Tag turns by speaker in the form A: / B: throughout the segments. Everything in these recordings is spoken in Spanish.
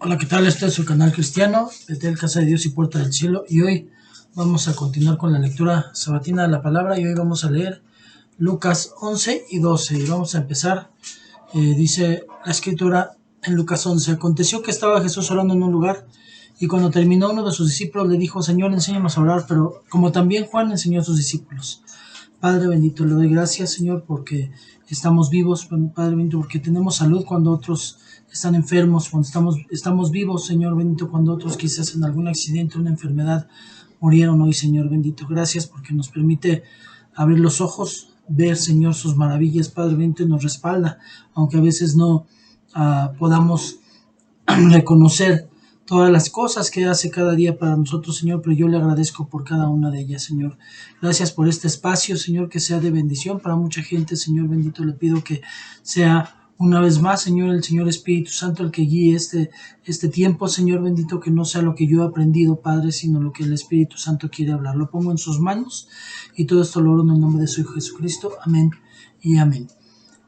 A: Hola, ¿qué tal? Este es su canal cristiano, Betel, Casa de Dios y Puerta del Cielo. Y hoy vamos a continuar con la lectura sabatina de la palabra. Y hoy vamos a leer Lucas 11 y 12. Y vamos a empezar. Dice la escritura en Lucas 11. Aconteció que estaba Jesús orando en un lugar. Y cuando terminó, uno de sus discípulos le dijo: Señor, enséñanos a orar, pero como también Juan enseñó a sus discípulos. Padre bendito, le doy gracias, Señor, porque estamos vivos. Padre bendito, porque tenemos salud cuando otros están enfermos, cuando estamos vivos, Señor bendito, cuando otros quizás en algún accidente, una enfermedad, murieron hoy, Señor bendito. Gracias porque nos permite abrir los ojos, ver, Señor, sus maravillas. Padre bendito, y nos respalda, aunque a veces no podamos reconocer todas las cosas que hace cada día para nosotros, Señor, pero yo le agradezco por cada una de ellas, Señor. Gracias por este espacio, Señor, que sea de bendición para mucha gente, Señor bendito. Le pido que sea una vez más, Señor, el Señor Espíritu Santo el que guíe este tiempo, Señor bendito, que no sea lo que yo he aprendido, Padre, sino lo que el Espíritu Santo quiere hablar. Lo pongo en sus manos y todo esto lo oro en el nombre de su Hijo Jesucristo. Amén y amén.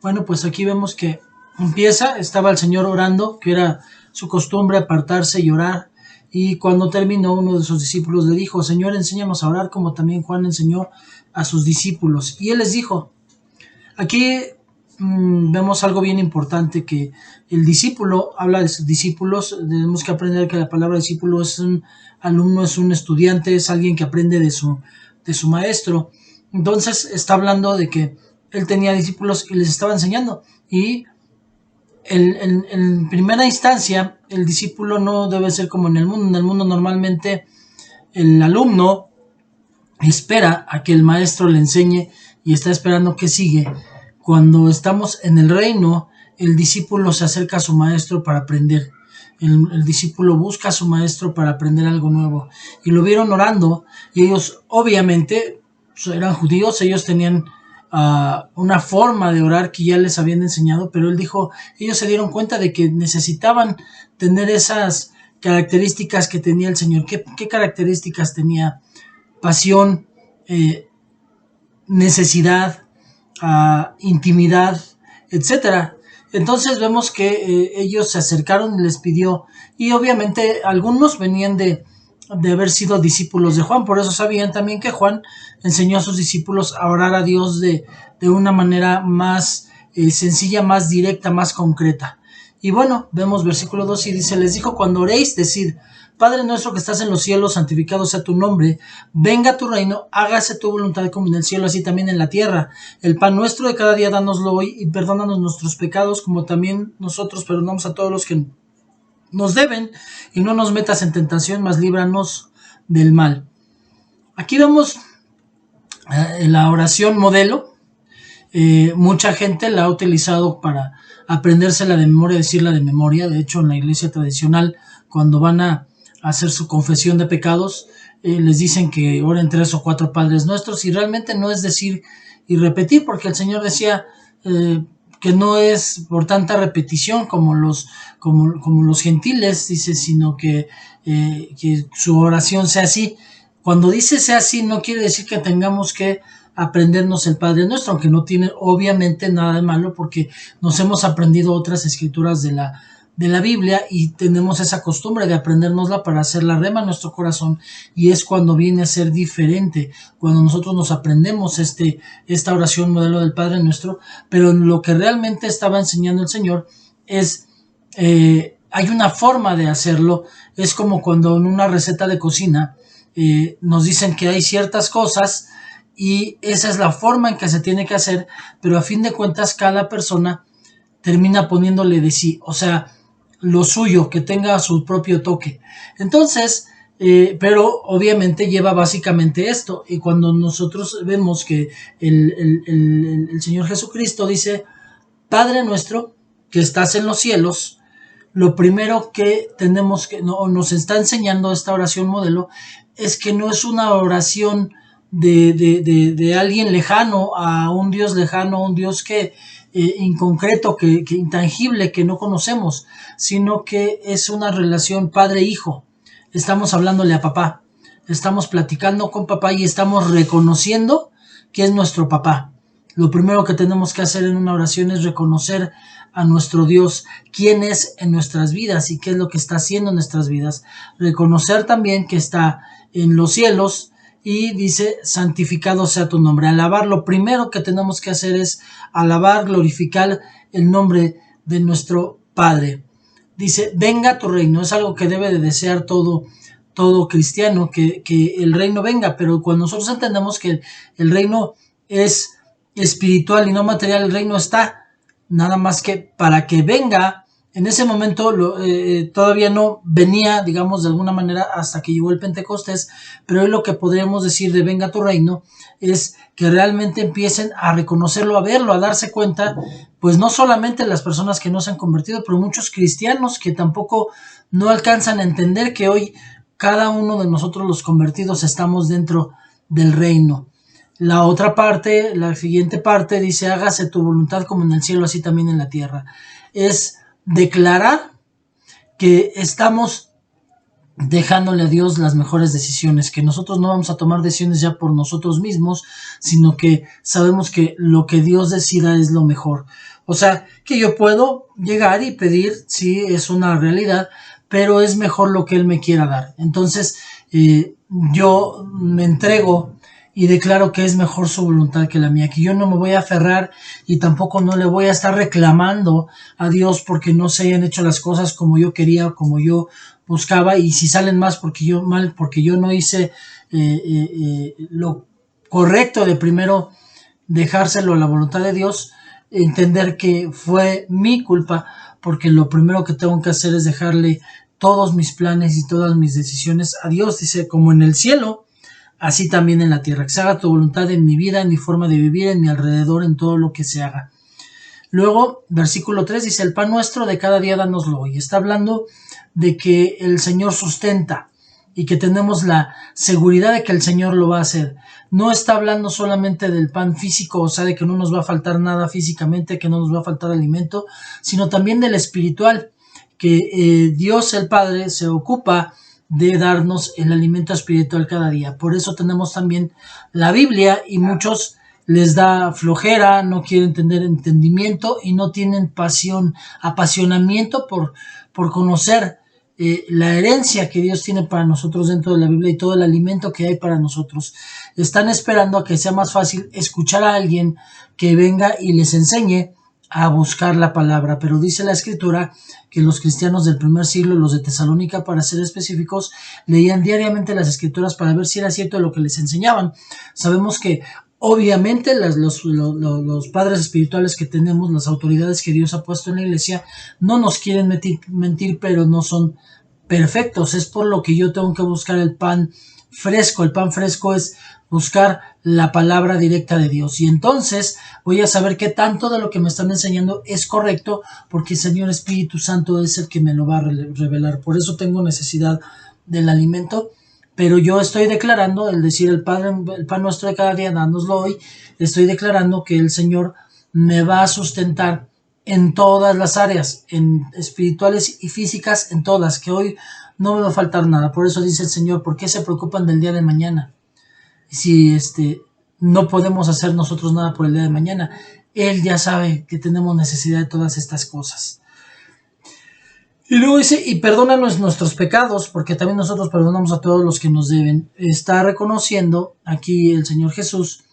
A: Bueno, pues aquí vemos que estaba el Señor orando, que era su costumbre apartarse y orar, y cuando terminó, uno de sus discípulos le dijo: Señor, enséñanos a orar como también Juan enseñó a sus discípulos. Y él les dijo, aquí vemos algo bien importante, que el discípulo habla de sus discípulos. Tenemos que aprender que la palabra discípulo es un alumno, es un estudiante, es alguien que aprende de su maestro. Entonces está hablando de que él tenía discípulos y les estaba enseñando. Y en primera instancia, el discípulo no debe ser como en el mundo. En el mundo normalmente el alumno espera a que el maestro le enseñe y está esperando que sigue. Cuando estamos en el reino, el discípulo se acerca a su maestro para aprender. El discípulo busca a su maestro para aprender algo nuevo. Y lo vieron orando, y ellos obviamente eran judíos, ellos tenían una forma de orar que ya les habían enseñado, pero él dijo, ellos se dieron cuenta de que necesitaban tener esas características que tenía el Señor. ¿Qué características tenía? Pasión, necesidad, intimidad, etcétera. Entonces vemos que ellos se acercaron y les pidió, y obviamente algunos venían de haber sido discípulos de Juan, por eso sabían también que Juan enseñó a sus discípulos a orar a Dios de una manera más sencilla, más directa, más concreta. Y bueno, vemos versículo 2 y dice: les dijo, cuando oréis, decid: Padre nuestro que estás en los cielos, santificado sea tu nombre, venga tu reino, hágase tu voluntad como en el cielo, así también en la tierra. El pan nuestro de cada día dánoslo hoy, y perdónanos nuestros pecados, como también nosotros perdonamos a todos los que nos deben, y no nos metas en tentación, mas líbranos del mal. Aquí vemos la oración modelo. Mucha gente la ha utilizado para aprendérsela de memoria, decirla de memoria. De hecho, en la iglesia tradicional, cuando van a hacer su confesión de pecados, les dicen que oren 3 o 4 Padres Nuestros, y realmente no es decir y repetir, porque el Señor decía que no es por tanta repetición como los gentiles, dice, sino que su oración sea así. Cuando dice sea así, no quiere decir que tengamos que aprendernos el Padre Nuestro, aunque no tiene obviamente nada de malo, porque nos hemos aprendido otras escrituras de la Biblia y tenemos esa costumbre de aprendérnosla para hacerla rema en nuestro corazón, y es cuando viene a ser diferente, cuando nosotros nos aprendemos esta oración modelo del Padre Nuestro. Pero lo que realmente estaba enseñando el Señor es, hay una forma de hacerlo. Es como cuando en una receta de cocina nos dicen que hay ciertas cosas y esa es la forma en que se tiene que hacer, pero a fin de cuentas cada persona termina poniéndole de sí, o sea, lo suyo, que tenga su propio toque. Entonces, pero obviamente lleva básicamente esto, y cuando nosotros vemos que el Señor Jesucristo dice: Padre nuestro que estás en los cielos, lo primero que tenemos que, nos está enseñando esta oración modelo, es que no es una oración de alguien lejano, a un Dios lejano, un Dios que inconcreto, que intangible, que no conocemos, sino que es una relación padre-hijo. Estamos hablándole a papá, estamos platicando con papá y estamos reconociendo que es nuestro papá. Lo primero que tenemos que hacer en una oración es reconocer a nuestro Dios, quién es en nuestras vidas y qué es lo que está haciendo en nuestras vidas. Reconocer también que está en los cielos y dice, santificado sea tu nombre. Alabar, lo primero que tenemos que hacer es alabar, glorificar el nombre de nuestro Padre. Dice, venga tu reino, es algo que debe de desear todo cristiano, que el reino venga, pero cuando nosotros entendemos que el reino es espiritual y no material, el reino está, nada más que para que venga, en ese momento todavía no venía, digamos, de alguna manera hasta que llegó el Pentecostés, pero hoy lo que podríamos decir de venga tu reino es que realmente empiecen a reconocerlo, a verlo, a darse cuenta, pues no solamente las personas que no se han convertido, pero muchos cristianos que tampoco no alcanzan a entender que hoy cada uno de nosotros los convertidos estamos dentro del reino. La otra parte, la siguiente parte dice, hágase tu voluntad como en el cielo, así también en la tierra. Es declarar que estamos dejándole a Dios las mejores decisiones, que nosotros no vamos a tomar decisiones ya por nosotros mismos, sino que sabemos que lo que Dios decida es lo mejor. O sea, que yo puedo llegar y pedir, sí, es una realidad, pero es mejor lo que Él me quiera dar. Entonces, yo me entrego y declaro que es mejor su voluntad que la mía, que yo no me voy a aferrar y tampoco no le voy a estar reclamando a Dios porque no se hayan hecho las cosas como yo quería, como yo buscaba, y si salen mal porque yo no hice lo correcto de primero dejárselo a la voluntad de Dios, entender que fue mi culpa, porque lo primero que tengo que hacer es dejarle todos mis planes y todas mis decisiones a Dios. Dice, como en el cielo, así también en la tierra, que se haga tu voluntad en mi vida, en mi forma de vivir, en mi alrededor, en todo lo que se haga. Luego, versículo 3 dice, el pan nuestro de cada día dánoslo hoy. Está hablando de que el Señor sustenta y que tenemos la seguridad de que el Señor lo va a hacer. No está hablando solamente del pan físico, o sea, de que no nos va a faltar nada físicamente, que no nos va a faltar alimento, sino también del espiritual, que Dios el Padre se ocupa de darnos el alimento espiritual cada día. Por eso tenemos también la Biblia, y muchos les da flojera, no quieren tener entendimiento y no tienen apasionamiento por conocer la herencia que Dios tiene para nosotros dentro de la Biblia y todo el alimento que hay para nosotros. Están esperando a que sea más fácil escuchar a alguien que venga y les enseñe a buscar la palabra, pero dice la Escritura que los cristianos del primer siglo, los de Tesalónica para ser específicos, leían diariamente las Escrituras para ver si era cierto lo que les enseñaban. Sabemos que obviamente los padres espirituales que tenemos, las autoridades que Dios ha puesto en la iglesia, no nos quieren mentir, pero no son perfectos. Es por lo que yo tengo que buscar el pan fresco. El pan fresco es buscar la palabra directa de Dios, y entonces voy a saber qué tanto de lo que me están enseñando es correcto, porque el Señor Espíritu Santo es el que me lo va a revelar. Por eso tengo necesidad del alimento, pero yo estoy declarando, el decir el pan nuestro de cada día, dánoslo hoy, estoy declarando que el Señor me va a sustentar en todas las áreas, en espirituales y físicas, en todas, que hoy no me va a faltar nada. Por eso dice el Señor, ¿por qué se preocupan del día de mañana? Si no podemos hacer nosotros nada por el día de mañana. Él ya sabe que tenemos necesidad de todas estas cosas. Y luego dice, y perdónanos nuestros pecados, porque también nosotros perdonamos a todos los que nos deben. Está reconociendo, aquí el Señor Jesús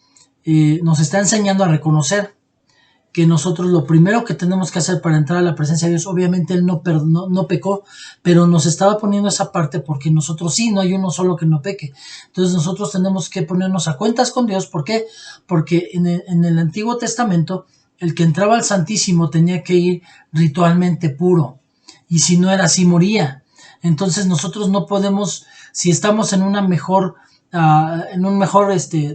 A: nos está enseñando a reconocer que nosotros lo primero que tenemos que hacer para entrar a la presencia de Dios, obviamente Él no pecó, pero nos estaba poniendo esa parte porque nosotros sí, no hay uno solo que no peque. Entonces nosotros tenemos que ponernos a cuentas con Dios. ¿Por qué? Porque en el Antiguo Testamento, el que entraba al Santísimo tenía que ir ritualmente puro, y si no era así moría. Entonces nosotros no podemos, si estamos en un mejor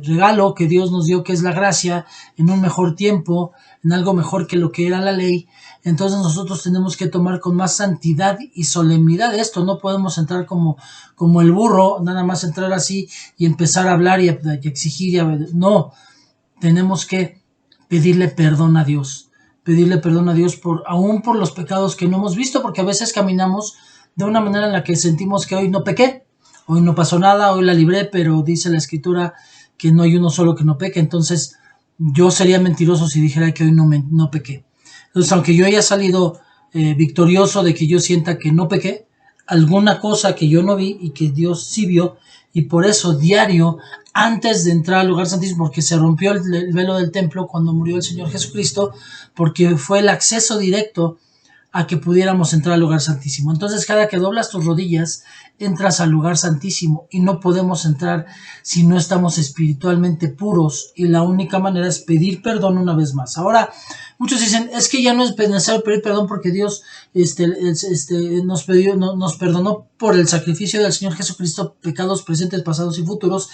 A: regalo que Dios nos dio, que es la gracia, en un mejor tiempo, en algo mejor que lo que era la ley, entonces nosotros tenemos que tomar con más santidad y solemnidad esto. No podemos entrar como el burro, nada más entrar así y empezar a hablar y exigir. No, tenemos que pedirle perdón a Dios aún por los pecados que no hemos visto, porque a veces caminamos de una manera en la que sentimos que hoy no pequé, hoy no pasó nada, hoy la libré, pero dice la Escritura que no hay uno solo que no peque. Entonces yo sería mentiroso si dijera que hoy no pequé. Entonces, aunque yo haya salido victorioso de que yo sienta que no pequé, alguna cosa que yo no vi y que Dios sí vio, y por eso diario, antes de entrar al lugar santísimo, porque se rompió el velo del templo cuando murió el Señor Jesucristo, porque fue el acceso directo a que pudiéramos entrar al lugar santísimo. Entonces, cada que doblas tus rodillas, entras al lugar santísimo y no podemos entrar si no estamos espiritualmente puros, y la única manera es pedir perdón una vez más. Ahora, muchos dicen, es que ya no es necesario pedir perdón porque Dios nos perdonó por el sacrificio del Señor Jesucristo, pecados presentes, pasados y futuros.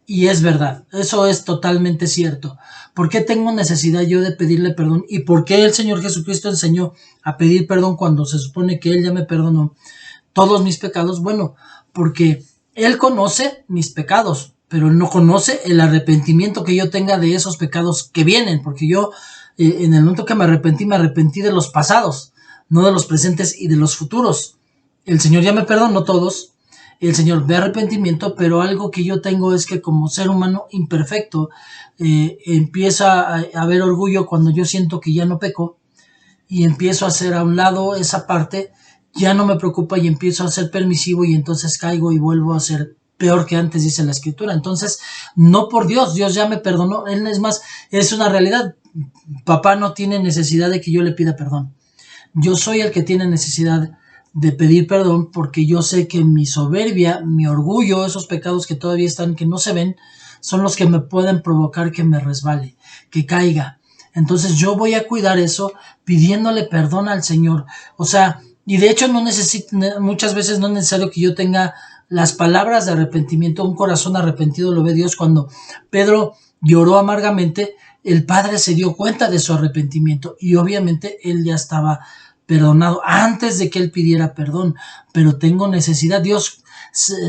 A: Y es verdad, eso es totalmente cierto. ¿Por qué tengo necesidad yo de pedirle perdón? ¿Y por qué el Señor Jesucristo enseñó a pedir perdón cuando se supone que Él ya me perdonó todos mis pecados? Bueno, porque Él conoce mis pecados, pero Él no conoce el arrepentimiento que yo tenga de esos pecados que vienen, porque yo en el momento que me arrepentí de los pasados, no de los presentes y de los futuros. El Señor ya me perdonó todos, el Señor ve arrepentimiento, pero algo que yo tengo es que como ser humano imperfecto, empieza a haber orgullo cuando yo siento que ya no peco, y empiezo a hacer a un lado esa parte, ya no me preocupa y empiezo a ser permisivo, y entonces caigo y vuelvo a ser peor que antes, dice la Escritura. Entonces, no por Dios, Dios ya me perdonó. Él es más, es una realidad. Papá no tiene necesidad de que yo le pida perdón. Yo soy el que tiene necesidad de pedir perdón, porque yo sé que mi soberbia, mi orgullo, esos pecados que todavía están, que no se ven, son los que me pueden provocar que me resbale, que caiga. Entonces yo voy a cuidar eso pidiéndole perdón al Señor. O sea, y de hecho muchas veces no es necesario que yo tenga las palabras de arrepentimiento. Un corazón arrepentido lo ve Dios. Cuando Pedro lloró amargamente, el Padre se dio cuenta de su arrepentimiento y obviamente él ya estaba perdonado antes de que él pidiera perdón. Pero tengo necesidad. Dios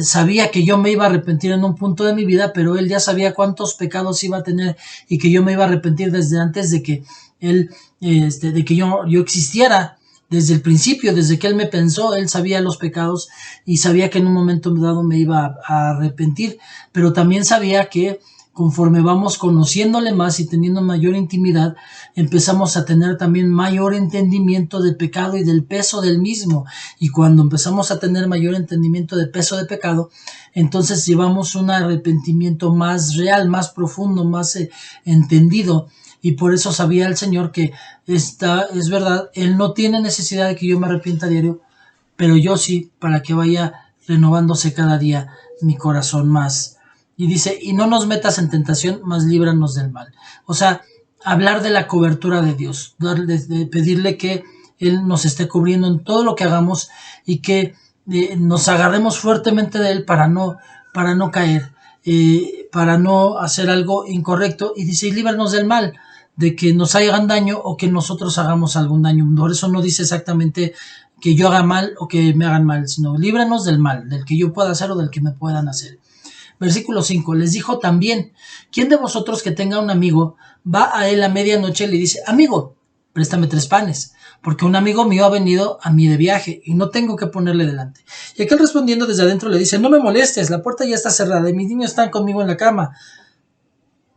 A: sabía que yo me iba a arrepentir en un punto de mi vida, pero él ya sabía cuántos pecados iba a tener y que yo me iba a arrepentir desde antes de que él, de que yo existiera. Desde el principio, desde que él me pensó, él sabía los pecados y sabía que en un momento dado me iba a arrepentir, pero también sabía que conforme vamos conociéndole más y teniendo mayor intimidad, empezamos a tener también mayor entendimiento del pecado y del peso del mismo. Y cuando empezamos a tener mayor entendimiento del peso de pecado, entonces llevamos un arrepentimiento más real, más profundo, más entendido. Y por eso sabía el Señor que es verdad, Él no tiene necesidad de que yo me arrepienta a diario, pero yo sí, para que vaya renovándose cada día mi corazón más. Y dice, y no nos metas en tentación, mas líbranos del mal. O sea, hablar de la cobertura de Dios, de pedirle que Él nos esté cubriendo en todo lo que hagamos y que nos agarremos fuertemente de Él para no caer, para no hacer algo incorrecto. Y dice, y líbranos del mal, de que nos hagan daño o que nosotros hagamos algún daño. Por eso no dice exactamente que yo haga mal o que me hagan mal, sino líbranos del mal, del que yo pueda hacer o del que me puedan hacer. Versículo 5, les dijo también, ¿quién de vosotros que tenga un amigo va a él a medianoche y le dice, amigo, préstame 3 panes, porque un amigo mío ha venido a mí de viaje y no tengo que ponerle delante? Y aquel respondiendo desde adentro le dice, no me molestes, la puerta ya está cerrada y mis niños están conmigo en la cama.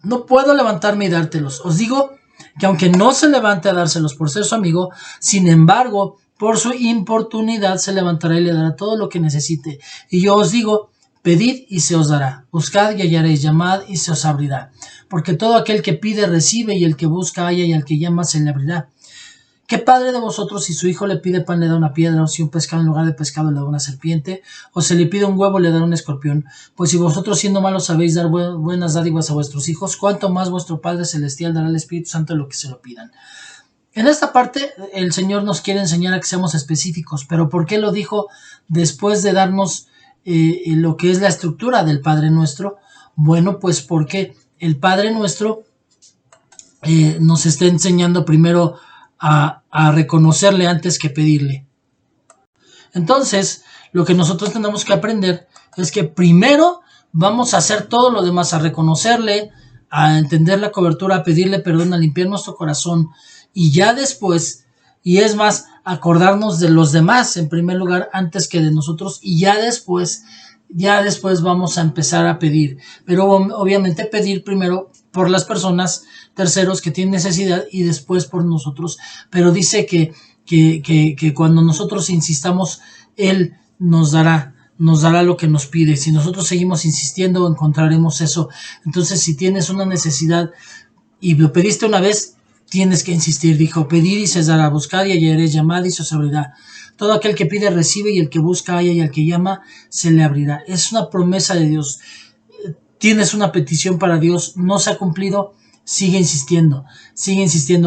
A: No puedo levantarme y dártelos. Os digo que aunque no se levante a dárselos por ser su amigo, sin embargo, por su importunidad se levantará y le dará todo lo que necesite. Y yo os digo, pedid y se os dará, buscad y hallaréis, llamad y se os abrirá. Porque todo aquel que pide recibe, y el que busca halla, y al que llama se le abrirá. ¿Qué padre de vosotros, si su hijo le pide pan, le da una piedra, o si un pescado en lugar de pescado le da una serpiente, o se le pide un huevo, le da un escorpión? Pues si vosotros siendo malos sabéis dar buenas dádivas a vuestros hijos, cuánto más vuestro Padre Celestial dará al Espíritu Santo lo que se lo pidan. En esta parte el Señor nos quiere enseñar a que seamos específicos, pero ¿por qué lo dijo después de darnos lo que es la estructura del Padre Nuestro? Bueno, pues porque el Padre Nuestro nos está enseñando primero a reconocerle antes que pedirle. Entonces, lo que nosotros tenemos que aprender es que primero vamos a hacer todo lo demás, a reconocerle, a entender la cobertura, a pedirle perdón, a limpiar nuestro corazón, y ya después, y es más, acordarnos de los demás en primer lugar antes que de nosotros, y ya después vamos a empezar a pedir. Pero obviamente pedir primero por las personas, terceros que tienen necesidad, y después por nosotros. Pero dice que cuando nosotros insistamos, Él nos dará lo que nos pide. Si nosotros seguimos insistiendo, encontraremos eso. Entonces, si tienes una necesidad y lo pediste una vez, tienes que insistir. Dijo: pedir y se os dará, buscad y hallaréis, llamad y se os abrirá. Todo aquel que pide recibe, y el que busca halla, y al que llama se le abrirá. Es una promesa de Dios. Tienes una petición para Dios, no se ha cumplido, sigue insistiendo,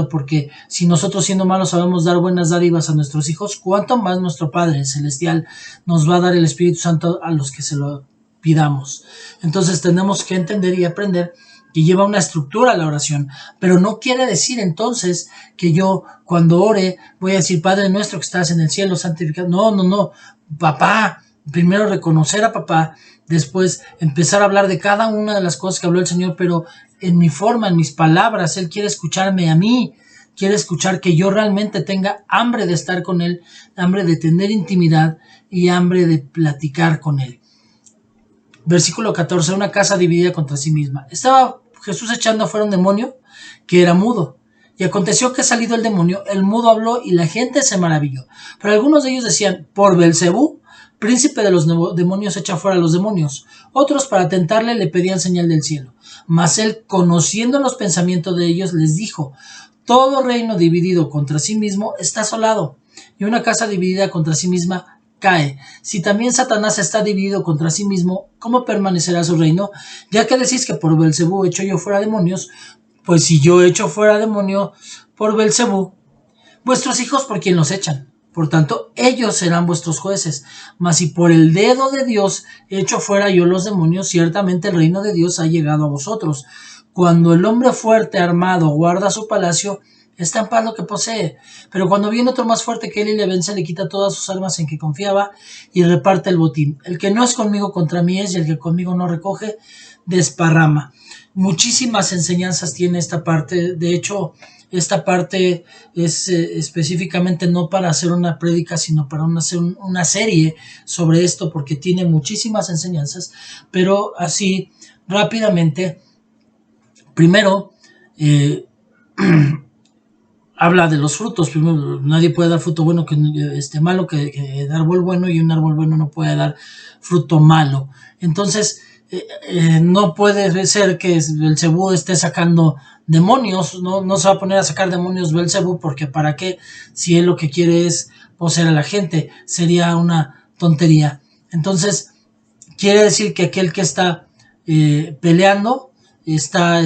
A: porque si nosotros, siendo malos, sabemos dar buenas dádivas a nuestros hijos, cuánto más nuestro Padre Celestial nos va a dar el Espíritu Santo a los que se lo pidamos. Entonces tenemos que entender y aprender que lleva una estructura a la oración, pero no quiere decir entonces que yo, cuando ore, voy a decir: Padre nuestro que estás en el cielo, santificado. No, papá. Primero reconocer a papá, después empezar a hablar de cada una de las cosas que habló el Señor, pero en mi forma, en mis palabras. Él quiere escucharme a mí, quiere escuchar que yo realmente tenga hambre de estar con Él, hambre de tener intimidad y hambre de platicar con Él. Versículo 14, una casa dividida contra sí misma. Estaba Jesús echando afuera un demonio que era mudo. Y aconteció que, salido el demonio, el mudo habló, y la gente se maravilló. Pero algunos de ellos decían: por Belcebú, príncipe de los demonios, echa fuera a los demonios. Otros, para tentarle, le pedían señal del cielo. Mas él, conociendo los pensamientos de ellos, les dijo: todo reino dividido contra sí mismo está asolado, y una casa dividida contra sí misma cae. Si también Satanás está dividido contra sí mismo, ¿cómo permanecerá su reino? Ya que decís que por Belcebú echo yo fuera demonios, pues si yo echo fuera demonio por Belcebú, vuestros hijos, ¿por quién los echan? Por tanto, ellos serán vuestros jueces. Mas si por el dedo de Dios echo fuera yo los demonios, ciertamente el reino de Dios ha llegado a vosotros. Cuando el hombre fuerte armado guarda su palacio, está en paz lo que posee. Pero cuando viene otro más fuerte que él y le vence, le quita todas sus armas en que confiaba y reparte el botín. El que no es conmigo contra mí es, y el que conmigo no recoge, desparrama. Muchísimas enseñanzas tiene esta parte. De hecho, esta parte es específicamente no para hacer una prédica, sino para hacer una serie sobre esto, porque tiene muchísimas enseñanzas. Pero así, rápidamente, primero, habla de los frutos. Primero, nadie puede dar fruto bueno que malo, que árbol bueno, y un árbol bueno no puede dar fruto malo. Entonces, no puede ser que Belcebú esté sacando demonios. No se va a poner a sacar demonios Belcebú, porque ¿para qué? Si él lo que quiere es poseer a la gente, sería una tontería. Entonces, quiere decir que aquel que está peleando está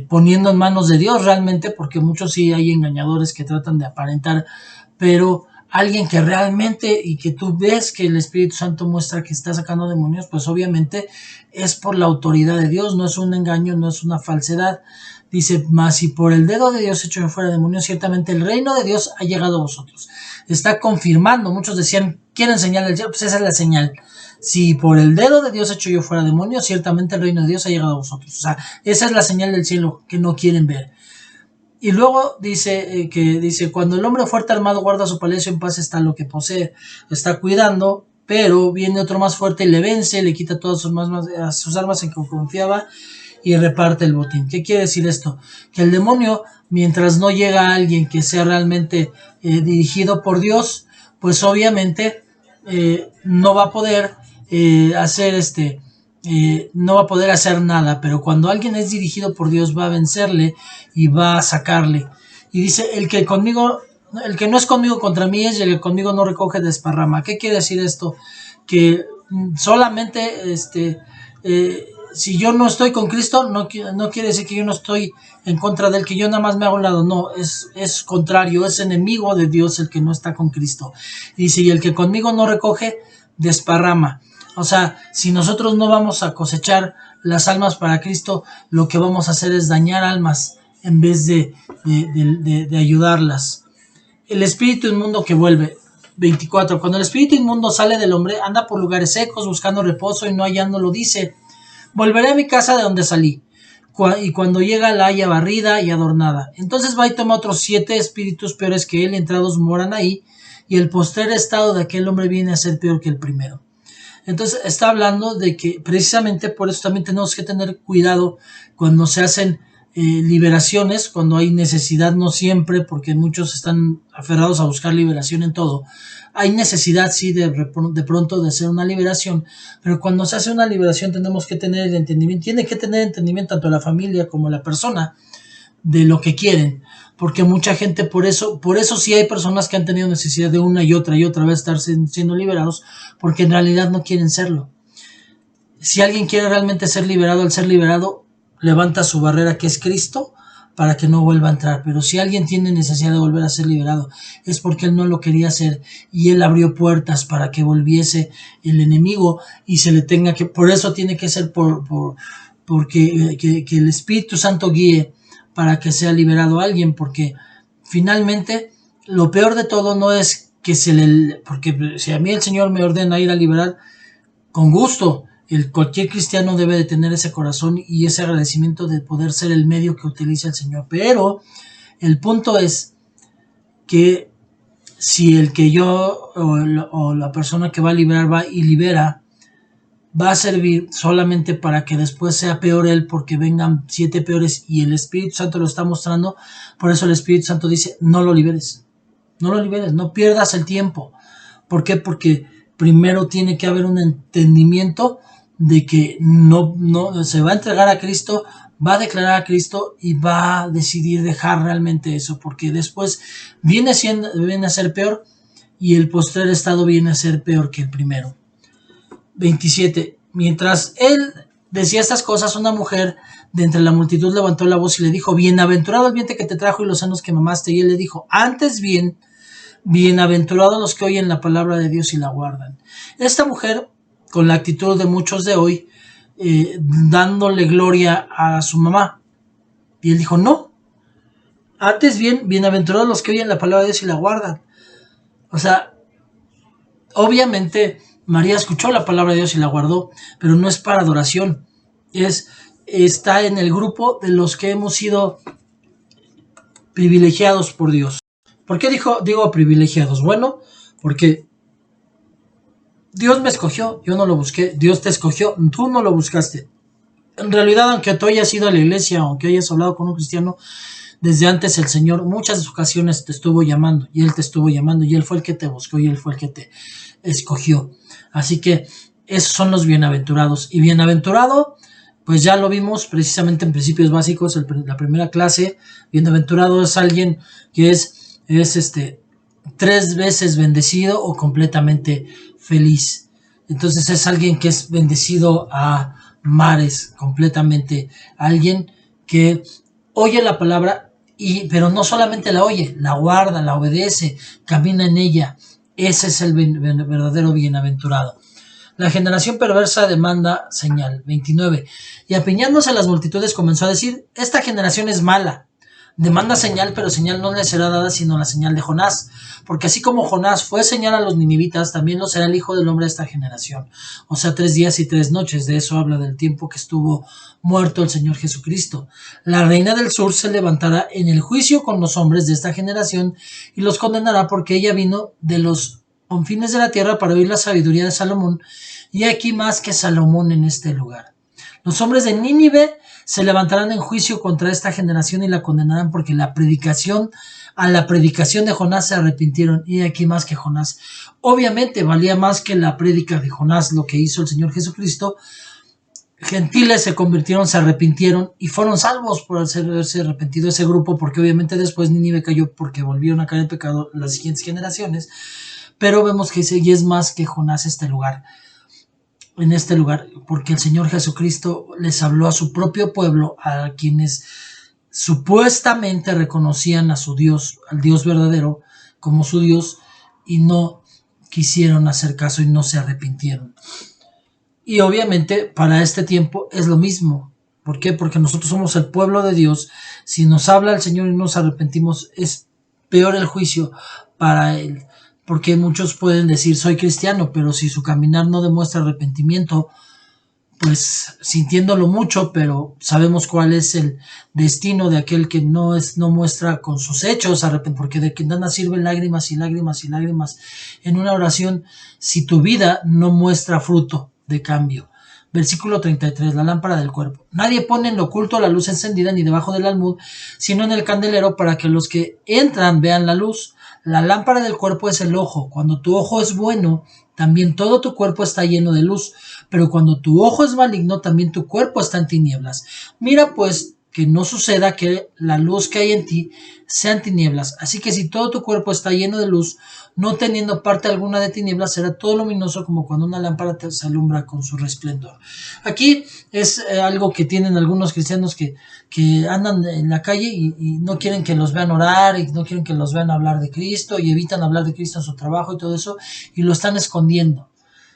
A: poniendo en manos de Dios realmente, porque muchos sí hay engañadores que tratan de aparentar, pero alguien que realmente, y que tú ves que el Espíritu Santo muestra que está sacando demonios, pues obviamente es por la autoridad de Dios, no es un engaño, no es una falsedad. Dice: mas si por el dedo de Dios echo fuera demonios, ciertamente el reino de Dios ha llegado a vosotros. Está confirmando. Muchos decían: ¿quieren señal del cielo? Pues esa es la señal. Si por el dedo de Dios echo yo fuera demonios, ciertamente el reino de Dios ha llegado a vosotros. O sea, esa es la señal del cielo que no quieren ver. Y luego dice cuando el hombre fuerte armado guarda su palacio, en paz está lo que posee. Está cuidando, pero viene otro más fuerte y le vence, le quita todas sus armas en que confiaba y reparte el botín. ¿Qué quiere decir esto? Que el demonio, mientras no llega a alguien que sea realmente dirigido por Dios, pues obviamente no va a poder no va a poder hacer nada. Pero cuando alguien es dirigido por Dios, va a vencerle y va a sacarle. Y dice: el que no es conmigo contra mí es, y el que conmigo no recoge, desparrama. ¿Qué quiere decir esto? Que solamente si yo no estoy con Cristo, no quiere decir que yo no estoy en contra de él, que yo nada más me hago a un lado. No, es contrario, es enemigo de Dios el que no está con Cristo. Dice: y el que conmigo no recoge, desparrama. O sea, si nosotros no vamos a cosechar las almas para Cristo, lo que vamos a hacer es dañar almas en vez de ayudarlas. El espíritu inmundo que vuelve. 24. Cuando el espíritu inmundo sale del hombre, anda por lugares secos buscando reposo, y no hallándolo, dice: volveré a mi casa de donde salí. Y cuando llega, la halla barrida y adornada. Entonces va y toma otros 7 espíritus peores que él, entrados moran ahí, y el postrer estado de aquel hombre viene a ser peor que el primero. Entonces está hablando de que precisamente por eso también tenemos que tener cuidado cuando se hacen liberaciones, cuando hay necesidad, no siempre, porque muchos están aferrados a buscar liberación en todo. Hay necesidad, sí, de pronto de hacer una liberación, pero cuando se hace una liberación tenemos que tener el entendimiento, tiene que tener entendimiento tanto la familia como la persona de lo que quieren, porque mucha gente por eso sí hay personas que han tenido necesidad de una y otra vez estar siendo liberados, porque en realidad no quieren serlo. Si alguien quiere realmente ser liberado, al ser liberado, levanta su barrera que es Cristo para que no vuelva a entrar. Pero si alguien tiene necesidad de volver a ser liberado, es porque él no lo quería hacer y él abrió puertas para que volviese el enemigo y se le tenga que, por eso tiene que ser porque que el Espíritu Santo guíe para que sea liberado alguien, porque finalmente lo peor de todo no es que porque si a mí el Señor me ordena ir a liberar, con gusto, cualquier cristiano debe de tener ese corazón y ese agradecimiento de poder ser el medio que utiliza el Señor. Pero el punto es que si el que yo o la persona que va a liberar va y libera, va a servir solamente para que después sea peor él, porque vengan 7 peores y el Espíritu Santo lo está mostrando. Por eso el Espíritu Santo dice, no lo liberes, no pierdas el tiempo. ¿Por qué? Porque primero tiene que haber un entendimiento de que no se va a entregar a Cristo, va a declarar a Cristo y va a decidir dejar realmente eso, porque después viene a ser peor y el postrer estado viene a ser peor que el primero. 27. Mientras él decía estas cosas, una mujer de entre la multitud levantó la voz y le dijo, bienaventurado el vientre que te trajo y los senos que mamaste. Y él le dijo, antes bien, bienaventurados los que oyen la palabra de Dios y la guardan. Esta mujer, con la actitud de muchos de hoy, dándole gloria a su mamá. Y él dijo, no, antes bien, bienaventurados los que oyen la palabra de Dios y la guardan. O sea, obviamente María escuchó la palabra de Dios y la guardó, pero no es para adoración. Está en el grupo de los que hemos sido privilegiados por Dios. ¿Por qué digo privilegiados? Bueno, porque Dios me escogió, yo no lo busqué. Dios te escogió, tú no lo buscaste. En realidad, aunque tú hayas ido a la iglesia, aunque hayas hablado con un cristiano, desde antes el Señor muchas ocasiones te estuvo llamando, y Él te estuvo llamando, y Él fue el que te buscó, y Él fue el que te escogió. Así que esos son los bienaventurados. Y bienaventurado, pues ya lo vimos precisamente en principios básicos, la primera clase. Bienaventurado es alguien que es 3 veces bendecido o completamente feliz. Entonces es alguien que es bendecido a mares completamente. Alguien que oye la palabra, pero no solamente la oye, la guarda, la obedece, camina en ella. Ese es el verdadero bienaventurado. La generación perversa demanda señal. 29. Y apiñándose las multitudes comenzó a decir, esta generación es mala. Demanda señal, pero señal no le será dada sino la señal de Jonás. Porque así como Jonás fue señal a los ninivitas, también lo será el Hijo del Hombre a esta generación. O sea, 3 días y 3 noches. De eso habla del tiempo que estuvo muerto el Señor Jesucristo. La reina del sur se levantará en el juicio con los hombres de esta generación y los condenará porque ella vino de los confines de la tierra para oír la sabiduría de Salomón, y aquí más que Salomón en este lugar. Los hombres de Nínive se levantarán en juicio contra esta generación y la condenarán porque a la predicación de Jonás se arrepintieron, y aquí más que Jonás. Obviamente valía más que la prédica de Jonás lo que hizo el Señor Jesucristo. Gentiles se convirtieron, se arrepintieron y fueron salvos por haberse arrepentido ese grupo, porque obviamente después Nínive cayó porque volvieron a caer en pecado las siguientes generaciones. Pero vemos que y es más que Jonás en este lugar, porque el Señor Jesucristo les habló a su propio pueblo, a quienes supuestamente reconocían a su Dios, al Dios verdadero, como su Dios, y no quisieron hacer caso y no se arrepintieron. Y obviamente para este tiempo es lo mismo. ¿Por qué? Porque nosotros somos el pueblo de Dios. Si nos habla el Señor y nos arrepentimos, es peor el juicio para Él. Porque muchos pueden decir, soy cristiano, pero si su caminar no demuestra arrepentimiento, pues sintiéndolo mucho, pero sabemos cuál es el destino de aquel que no muestra con sus hechos, porque de que nada sirven lágrimas y lágrimas y lágrimas en una oración si tu vida no muestra fruto de cambio. Versículo 33, la lámpara del cuerpo. Nadie pone en lo oculto la luz encendida ni debajo del almud, sino en el candelero para que los que entran vean la luz. La lámpara del cuerpo es el ojo. Cuando tu ojo es bueno, también todo tu cuerpo está lleno de luz. Pero cuando tu ojo es maligno, también tu cuerpo está en tinieblas. Mira pues que no suceda que la luz que hay en ti sean tinieblas. Así que si todo tu cuerpo está lleno de luz, no teniendo parte alguna de tinieblas, será todo luminoso como cuando una lámpara se alumbra con su resplendor. Aquí es algo que tienen algunos cristianos que andan en la calle y no quieren que los vean orar y no quieren que los vean hablar de Cristo y evitan hablar de Cristo en su trabajo y todo eso y lo están escondiendo. O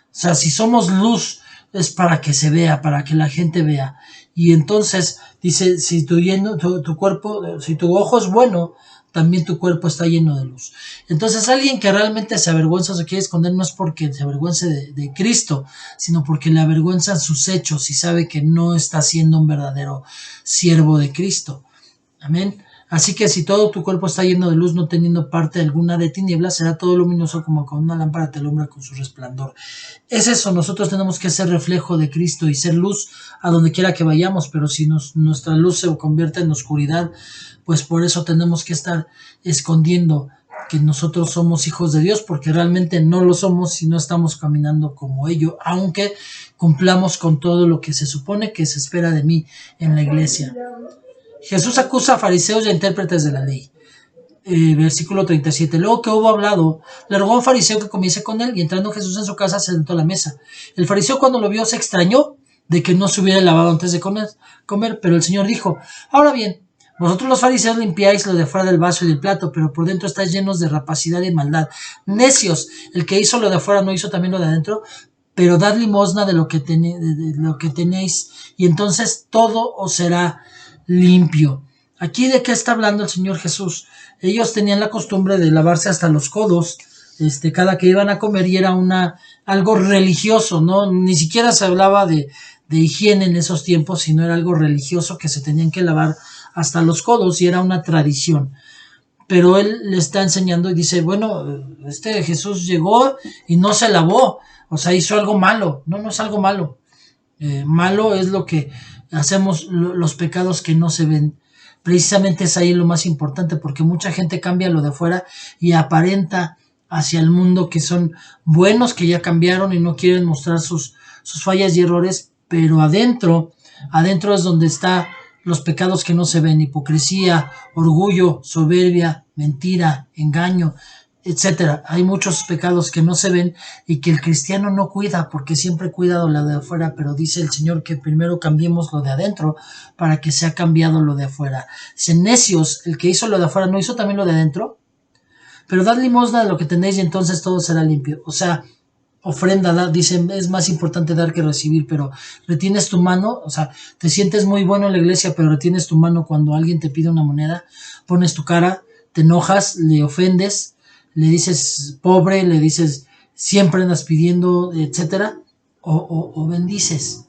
A: sea, si somos luz es para que se vea, para que la gente vea. Y entonces dice, si tu cuerpo, si tu ojo es bueno, también tu cuerpo está lleno de luz. Entonces alguien que realmente se avergüenza o se quiere esconder no es porque se avergüence de Cristo, sino porque le avergüenzan sus hechos y sabe que no está siendo un verdadero siervo de Cristo. Amén. Así que si todo tu cuerpo está lleno de luz, no teniendo parte alguna de tinieblas, será todo luminoso como con una lámpara te alumbra con su resplandor. Es eso, nosotros tenemos que ser reflejo de Cristo y ser luz a donde quiera que vayamos, pero si nuestra luz se convierte en oscuridad, pues por eso tenemos que estar escondiendo que nosotros somos hijos de Dios, porque realmente no lo somos si no estamos caminando como ellos, aunque cumplamos con todo lo que se supone que se espera de mí en la iglesia. Jesús acusa a fariseos y a intérpretes de la ley. Versículo 37. Luego que hubo hablado, le rogó a un fariseo que comiese con él, y entrando Jesús en su casa se sentó a la mesa. El fariseo, cuando lo vio, se extrañó de que no se hubiera lavado antes de comer, pero el Señor dijo: ahora bien, vosotros los fariseos limpiáis lo de fuera del vaso y del plato, pero por dentro estáis llenos de rapacidad y maldad. Necios, el que hizo lo de afuera no hizo también lo de adentro, pero dad limosna de lo que tenéis, y entonces todo os será limpio. Aquí de qué está hablando el Señor Jesús. Ellos tenían la costumbre de lavarse hasta los codos, cada que iban a comer, y era algo religioso, ¿no? Ni siquiera se hablaba de higiene en esos tiempos, sino era algo religioso que se tenían que lavar hasta los codos y era una tradición. Pero él le está enseñando y dice, bueno, Jesús llegó y no se lavó, o sea, hizo algo malo. No, no es algo malo. Malo es lo que hacemos, los pecados que no se ven. Precisamente es ahí lo más importante, porque mucha gente cambia lo de afuera y aparenta hacia el mundo que son buenos, que ya cambiaron y no quieren mostrar sus fallas y errores, pero adentro es donde está los pecados que no se ven: hipocresía, orgullo, soberbia, mentira, engaño, etcétera. Hay muchos pecados que no se ven y que el cristiano no cuida, porque siempre cuida lo de afuera, pero dice el Señor que primero cambiemos lo de adentro para que sea cambiado lo de afuera. Dice: necios, el que hizo lo de afuera no hizo también lo de adentro, pero dad limosna de lo que tenéis y entonces todo será limpio. O sea, ofrenda, dicen, es más importante dar que recibir, pero retienes tu mano, o sea, te sientes muy bueno en la iglesia, pero retienes tu mano cuando alguien te pide una moneda, pones tu cara, te enojas, le ofendes, le dices pobre, le dices siempre andas pidiendo, etcétera, o bendices.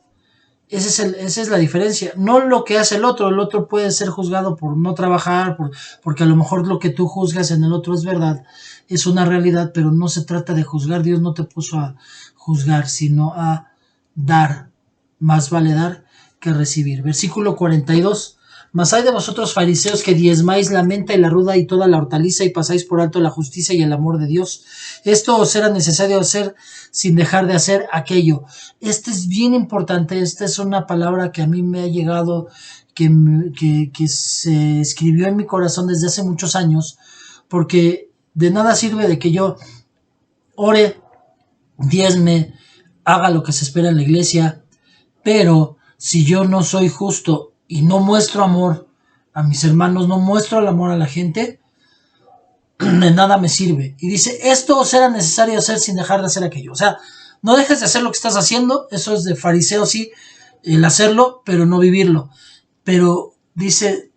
A: Esa es la diferencia. No lo que hace el otro puede ser juzgado por no trabajar, porque a lo mejor lo que tú juzgas en el otro es verdad, es una realidad, pero no se trata de juzgar. Dios no te puso a juzgar, sino a dar. Más vale dar que recibir. Versículo 42. Mas hay de vosotros, fariseos, que diezmáis la menta y la ruda y toda la hortaliza, y pasáis por alto la justicia y el amor de Dios. Esto os era necesario hacer sin dejar de hacer aquello. Este es bien importante. Esta es una palabra que a mí me ha llegado, que se escribió en mi corazón desde hace muchos años, porque de nada sirve de que yo ore, diezme, haga lo que se espera en la iglesia, pero si yo no soy justo y no muestro amor a mis hermanos, no muestro el amor a la gente, de nada me sirve. Y dice, esto os era necesario hacer sin dejar de hacer aquello. O sea, no dejes de hacer lo que estás haciendo. Eso es de fariseo, sí, el hacerlo, pero no vivirlo. Pero dice,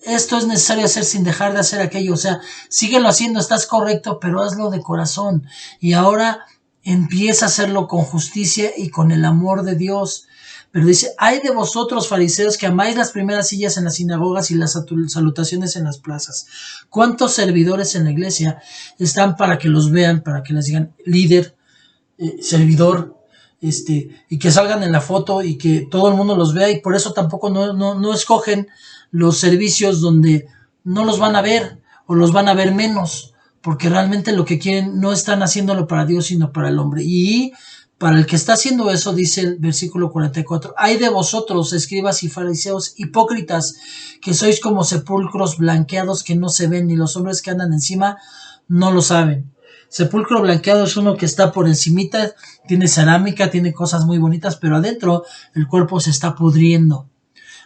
A: esto es necesario hacer sin dejar de hacer aquello. O sea, síguelo haciendo, estás correcto, pero hazlo de corazón. Y ahora empieza a hacerlo con justicia y con el amor de Dios. Pero dice, ay de vosotros fariseos que amáis las primeras sillas en las sinagogas y las salutaciones en las plazas. ¿Cuántos servidores en la iglesia están para que los vean, para que les digan líder, servidor, y que salgan en la foto y que todo el mundo los vea, y por eso tampoco no escogen los servicios donde no los van a ver o los van a ver menos, porque realmente lo que quieren no están haciéndolo para Dios sino para el hombre? Y para el que está haciendo eso, dice el versículo 44, hay de vosotros, escribas y fariseos hipócritas, que sois como sepulcros blanqueados que no se ven, ni los hombres que andan encima no lo saben. Sepulcro blanqueado es uno que está por encimita, tiene cerámica, tiene cosas muy bonitas, pero adentro el cuerpo se está pudriendo.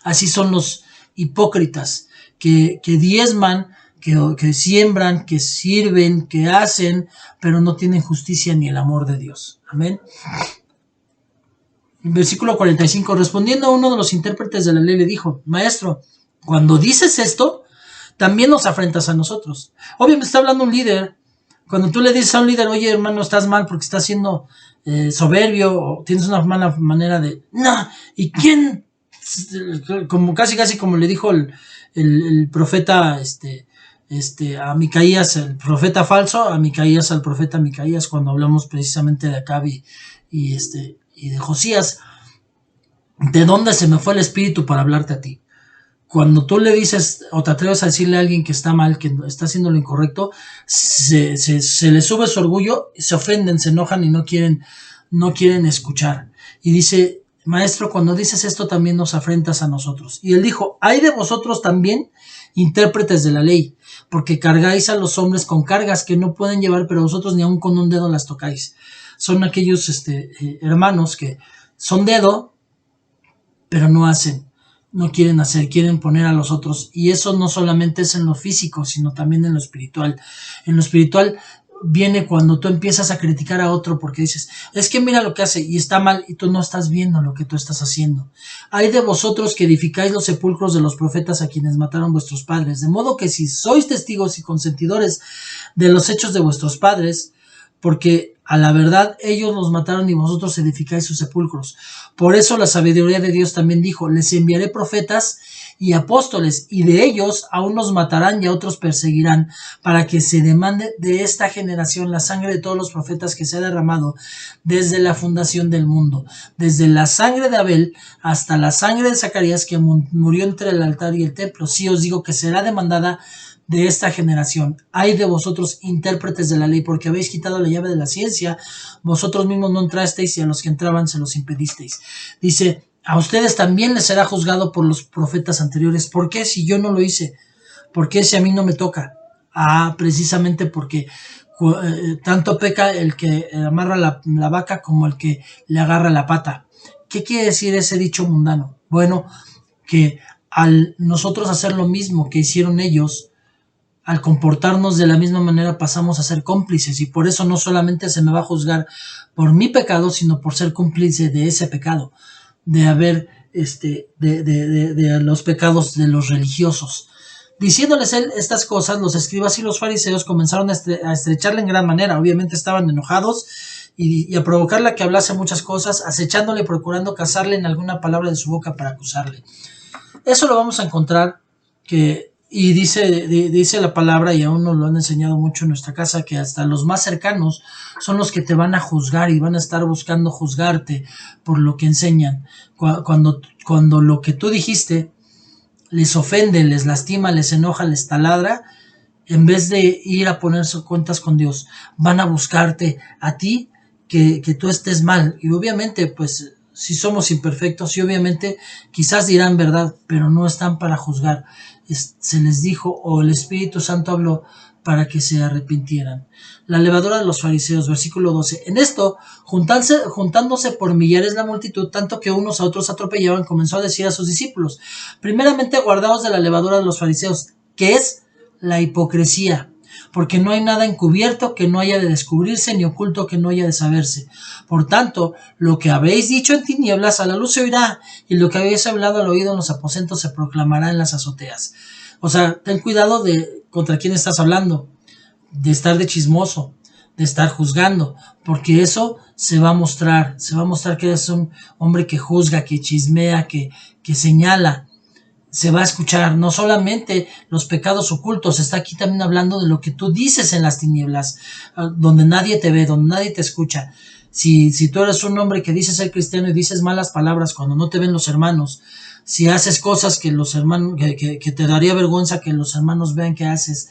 A: Así son los hipócritas, que diezman, que siembran, que sirven, que hacen, pero no tienen justicia ni el amor de Dios. Amén. Versículo 45, respondiendo a uno de los intérpretes de la ley le dijo, maestro, cuando dices esto, también nos afrentas a nosotros. Obviamente está hablando un líder. Cuando tú le dices a un líder, oye hermano, estás mal porque estás siendo soberbio o tienes una mala manera de... No, ¿y quién? Como casi como le dijo el profeta a Micaías, el profeta falso, a Micaías, al profeta Micaías, cuando hablamos precisamente de Acab y de Josías. ¿De dónde se me fue el espíritu para hablarte a ti? Cuando tú le dices o te atreves a decirle a alguien que está mal, que está haciendo lo incorrecto, se le sube su orgullo, se ofenden, se enojan y no quieren escuchar. Y dice, maestro, cuando dices esto también nos afrentas a nosotros. Y él dijo, hay de vosotros también intérpretes de la ley, porque cargáis a los hombres con cargas que no pueden llevar, pero vosotros ni aun con un dedo las tocáis. Son aquellos hermanos que son dedo, pero no hacen. No quieren hacer, quieren poner a los otros. Y eso no solamente es en lo físico, sino también en lo espiritual. En lo espiritual viene cuando tú empiezas a criticar a otro porque dices, es que mira lo que hace y está mal y tú no estás viendo lo que tú estás haciendo. Hay de vosotros que edificáis los sepulcros de los profetas a quienes mataron vuestros padres. De modo que si sois testigos y consentidores de los hechos de vuestros padres, porque a la verdad ellos los mataron y vosotros edificáis sus sepulcros. Por eso la sabiduría de Dios también dijo, les enviaré profetas y apóstoles, y de ellos a unos matarán y a otros perseguirán, para que se demande de esta generación la sangre de todos los profetas que se ha derramado desde la fundación del mundo, desde la sangre de Abel hasta la sangre de Zacarías que murió entre el altar y el templo. Sí os digo que será demandada de esta generación. Ay de vosotros, intérpretes de la ley, porque habéis quitado la llave de la ciencia, vosotros mismos no entrasteis y a los que entraban se los impedisteis. Dice, a ustedes también les será juzgado por los profetas anteriores. ¿Por qué si yo no lo hice? ¿Por qué si a mí no me toca? Precisamente porque tanto peca el que amarra la vaca como el que le agarra la pata. ¿Qué quiere decir ese dicho mundano? Bueno, que al nosotros hacer lo mismo que hicieron ellos, al comportarnos de la misma manera pasamos a ser cómplices, y por eso no solamente se me va a juzgar por mi pecado, sino por ser cómplice de ese pecado, de haber de los pecados de los religiosos. Diciéndoles él estas cosas, los escribas y los fariseos comenzaron a estrecharle en gran manera. Obviamente estaban enojados y a provocarla que hablase muchas cosas, acechándole, procurando cazarle en alguna palabra de su boca para acusarle. Eso lo vamos a encontrar y dice la palabra, y aún nos lo han enseñado mucho en nuestra casa, que hasta los más cercanos son los que te van a juzgar y van a estar buscando juzgarte por lo que enseñan. Cuando lo que tú dijiste les ofende, les lastima, les enoja, les taladra, en vez de ir a poner sus cuentas con Dios, van a buscarte a ti que tú estés mal. Y obviamente, pues, si somos imperfectos, y obviamente quizás dirán verdad, pero no están para juzgar. Se les dijo, o el Espíritu Santo habló para que se arrepintieran. La levadura de los fariseos, versículo 12. En esto, juntándose por millares la multitud, tanto que unos a otros atropellaban, comenzó a decir a sus discípulos, primeramente guardaos de la levadura de los fariseos, que es la hipocresía, porque no hay nada encubierto que no haya de descubrirse, ni oculto que no haya de saberse. Por tanto, lo que habéis dicho en tinieblas a la luz se oirá, y lo que habéis hablado al oído en los aposentos se proclamará en las azoteas. O sea, ten cuidado de contra quién estás hablando, de estar de chismoso, de estar juzgando, porque eso se va a mostrar que eres un hombre que juzga, que chismea, que señala. Se va a escuchar no solamente los pecados ocultos, está aquí también hablando de lo que tú dices en las tinieblas, donde nadie te ve, donde nadie te escucha. Si tú eres un hombre que dices ser cristiano y dices malas palabras cuando no te ven los hermanos, si haces cosas que los hermanos, que te daría vergüenza que los hermanos vean que haces,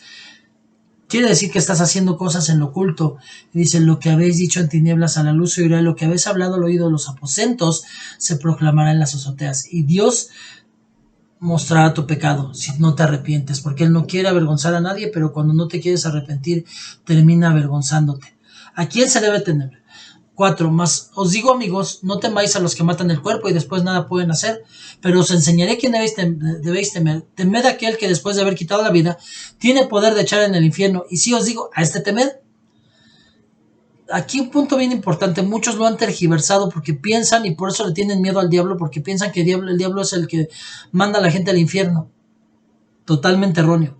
A: quiere decir que estás haciendo cosas en lo oculto. Dice, lo que habéis dicho en tinieblas a la luz se oirá, lo que habéis hablado al oído de los aposentos se proclamará en las azoteas. Y Dios mostrará tu pecado si no te arrepientes, porque Él no quiere avergonzar a nadie, pero cuando no te quieres arrepentir, termina avergonzándote. ¿A quién se debe temer? 4. Mas os digo, amigos, no temáis a los que matan el cuerpo y después nada pueden hacer, pero os enseñaré quién debéis temer. Temed a aquel que después de haber quitado la vida, tiene poder de echar en el infierno. Y si os digo, a este temed. Aquí un punto bien importante, muchos lo han tergiversado porque piensan, y por eso le tienen miedo al diablo, porque piensan que el diablo es el que manda a la gente al infierno. Totalmente erróneo.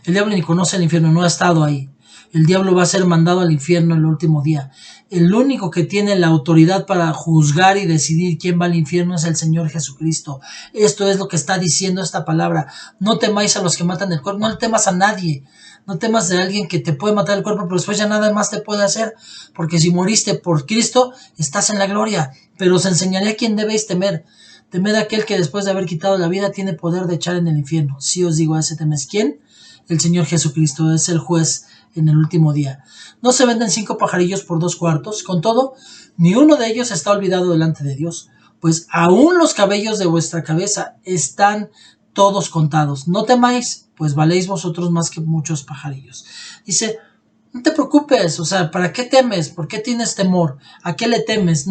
A: El diablo ni conoce el infierno, no ha estado ahí. El diablo va a ser mandado al infierno el último día. El único que tiene la autoridad para juzgar y decidir quién va al infierno es el Señor Jesucristo. Esto es lo que está diciendo esta palabra. No temáis a los que matan el cuerpo, no le temas a nadie. No temas de alguien que te puede matar el cuerpo, pero después ya nada más te puede hacer. Porque si moriste por Cristo, estás en la gloria. Pero os enseñaré a quién debéis temer. Temed a aquel que después de haber quitado la vida tiene poder de echar en el infierno. Si os digo a ese temes, ¿quién? El Señor Jesucristo es el juez en el último día. No se venden 5 pajarillos por 2 cuartos. Con todo, ni uno de ellos está olvidado delante de Dios. Pues aún los cabellos de vuestra cabeza están todos contados. No temáis, pues valéis vosotros más que muchos pajarillos. Dice, no te preocupes, o sea, ¿para qué temes? ¿Por qué tienes temor? ¿A qué le temes?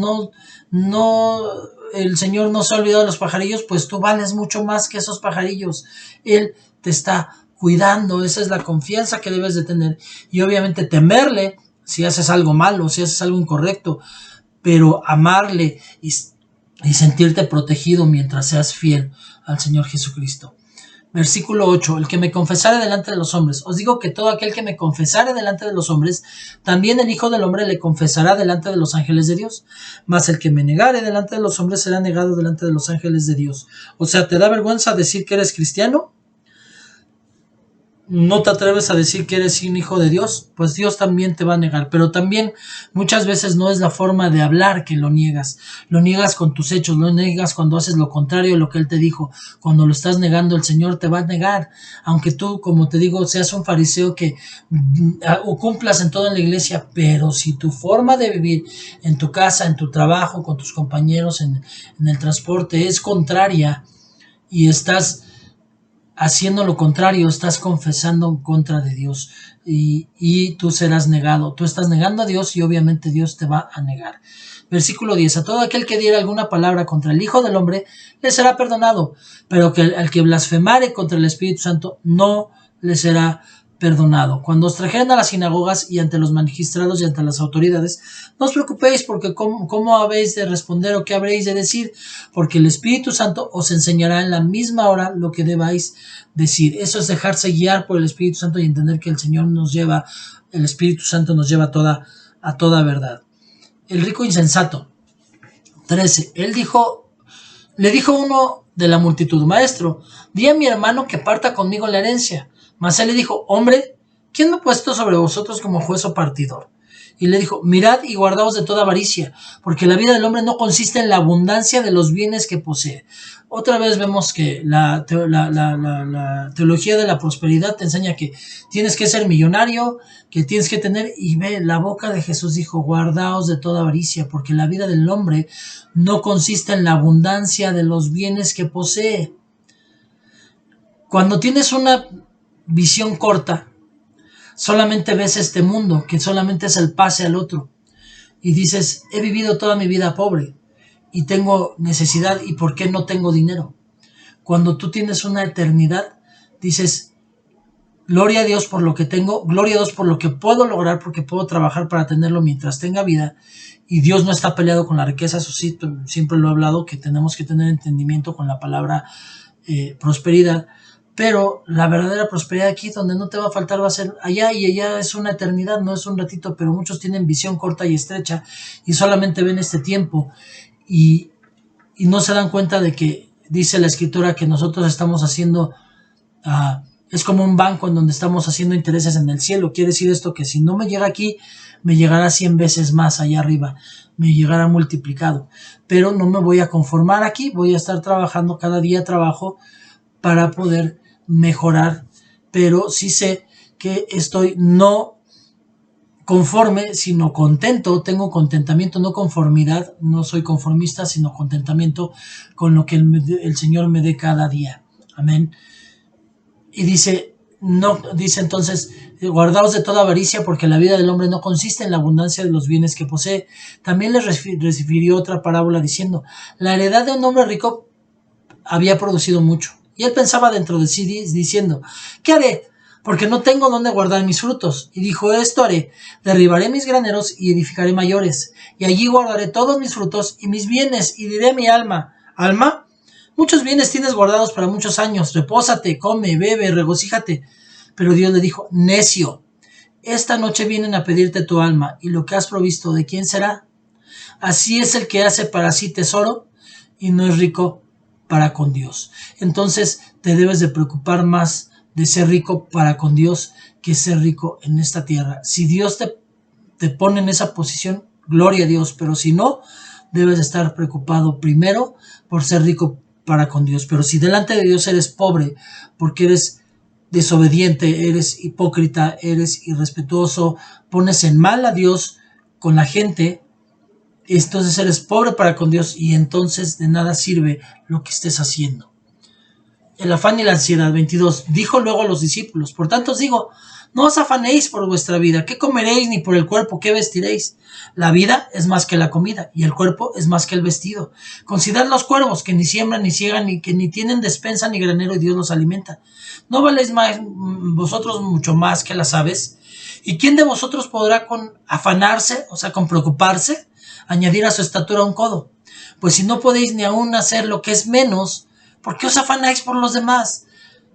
A: El Señor no se ha olvidado de los pajarillos, pues tú vales mucho más que esos pajarillos. Él te está cuidando, esa es la confianza que debes de tener. Y obviamente temerle si haces algo malo, si haces algo incorrecto, pero amarle y sentirte protegido mientras seas fiel al Señor Jesucristo. Versículo 8, el que me confesare delante de los hombres. Os digo que todo aquel que me confesare delante de los hombres, también el Hijo del Hombre le confesará delante de los ángeles de Dios. Mas el que me negare delante de los hombres será negado delante de los ángeles de Dios. O sea, ¿te da vergüenza decir que eres cristiano? ¿No te atreves a decir que eres un hijo de Dios? Pues Dios también te va a negar. Pero también muchas veces no es la forma de hablar que lo niegas. Lo niegas con tus hechos, lo niegas cuando haces lo contrario a lo que Él te dijo. Cuando lo estás negando, el Señor te va a negar. Aunque tú, como te digo, seas un fariseo que o cumplas en todo en la iglesia, pero si tu forma de vivir en tu casa, en tu trabajo, con tus compañeros, en el transporte es contraria y estás haciendo lo contrario, estás confesando en contra de Dios y tú serás negado. Tú estás negando a Dios y obviamente Dios te va a negar. Versículo 10. A todo aquel que diera alguna palabra contra el Hijo del Hombre le será perdonado, pero que al que blasfemare contra el Espíritu Santo no le será perdonado. Cuando os trajeren a las sinagogas y ante los magistrados y ante las autoridades, no os preocupéis porque cómo habéis de responder o qué habréis de decir, porque el Espíritu Santo os enseñará en la misma hora lo que debáis decir. Eso es dejarse guiar por el Espíritu Santo y entender que el Señor el Espíritu Santo nos lleva a toda verdad. El rico insensato. 13. Le dijo uno de la multitud, maestro, di a mi hermano que parta conmigo la herencia. Mas él le dijo, hombre, ¿quién me ha puesto sobre vosotros como juez o partidor? Y le dijo, mirad y guardaos de toda avaricia, porque la vida del hombre no consiste en la abundancia de los bienes que posee. Otra vez vemos que la teología de la prosperidad te enseña que tienes que ser millonario, que tienes que tener, y ve, la boca de Jesús dijo, guardaos de toda avaricia, porque la vida del hombre no consiste en la abundancia de los bienes que posee. Cuando tienes una visión corta, solamente ves este mundo, que solamente es el pase al otro, y dices, he vivido toda mi vida pobre, y tengo necesidad, ¿y por qué no tengo dinero? Cuando tú tienes una eternidad, dices, gloria a Dios por lo que tengo, gloria a Dios por lo que puedo lograr, porque puedo trabajar para tenerlo mientras tenga vida, y Dios no está peleado con la riqueza, eso sí, siempre lo he hablado, que tenemos que tener entendimiento con la palabra prosperidad, Pero la verdadera prosperidad aquí, donde no te va a faltar, va a ser allá, y allá es una eternidad, no es un ratito. Pero muchos tienen visión corta y estrecha y solamente ven este tiempo, y, y no se dan cuenta de que dice la escritura que nosotros estamos haciendo, es como un banco en donde estamos haciendo intereses en el cielo. Quiere decir esto que si no me llega aquí, me llegará 100 veces más allá arriba, me llegará multiplicado. Pero no me voy a conformar aquí, voy a estar trabajando, cada día trabajo para poder mejorar, pero sí sé que estoy no conforme, sino contento, tengo contentamiento, no conformidad, no soy conformista, sino contentamiento con lo que el Señor me dé cada día. Amén. Y dice, no, dice entonces, guardaos de toda avaricia, porque la vida del hombre no consiste en la abundancia de los bienes que posee. También les refirió otra parábola diciendo, la heredad de un hombre rico había producido mucho. Y él pensaba dentro de sí diciendo, ¿qué haré? Porque no tengo dónde guardar mis frutos. Y dijo, esto haré, derribaré mis graneros y edificaré mayores, y allí guardaré todos mis frutos y mis bienes, y diré a mi alma, alma, muchos bienes tienes guardados para muchos años, repósate, come, bebe, regocíjate. Pero Dios le dijo, necio, esta noche vienen a pedirte tu alma, y lo que has provisto, ¿de quién será? Así es el que hace para sí tesoro y no es rico para con Dios. Entonces te debes de preocupar más de ser rico para con Dios que ser rico en esta tierra. Si Dios te pone en esa posición, gloria a Dios, pero si no, debes estar preocupado primero por ser rico para con Dios. Pero si delante de Dios eres pobre porque eres desobediente, eres hipócrita, eres irrespetuoso, pones en mal a Dios con la gente, entonces eres pobre para con Dios, y entonces de nada sirve lo que estés haciendo. El afán y la ansiedad. 22. Dijo luego a los discípulos, por tanto os digo, no os afanéis por vuestra vida, qué comeréis, ni por el cuerpo, qué vestiréis. La vida es más que la comida, y el cuerpo es más que el vestido. Considerad los cuervos, que ni siembran, ni ciegan, ni que ni tienen despensa, ni granero, y Dios los alimenta. ¿No valéis más, vosotros mucho más que las aves? ¿Y quién de vosotros podrá con afanarse, o sea, con preocuparse, añadir a su estatura un codo? Pues si no podéis ni aún hacer lo que es menos, ¿por qué os afanáis por los demás?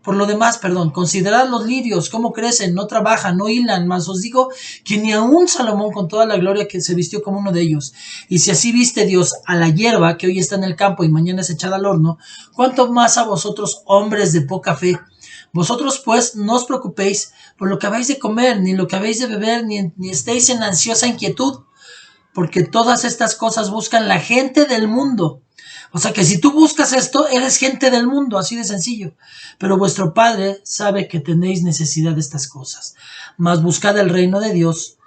A: Por lo demás, considerad los lirios, cómo crecen, no trabajan, no hilan, mas os digo que ni aun Salomón con toda la gloria que se vistió como uno de ellos. Y si así viste Dios a la hierba que hoy está en el campo y mañana es echada al horno, ¿cuánto más a vosotros, hombres de poca fe? Vosotros pues no os preocupéis por lo que habéis de comer, ni lo que habéis de beber, ni estéis en ansiosa inquietud, porque todas estas cosas buscan la gente del mundo. O sea que si tú buscas esto, eres gente del mundo, así de sencillo. Pero vuestro Padre sabe que tenéis necesidad de estas cosas. Mas buscad el reino de Dios.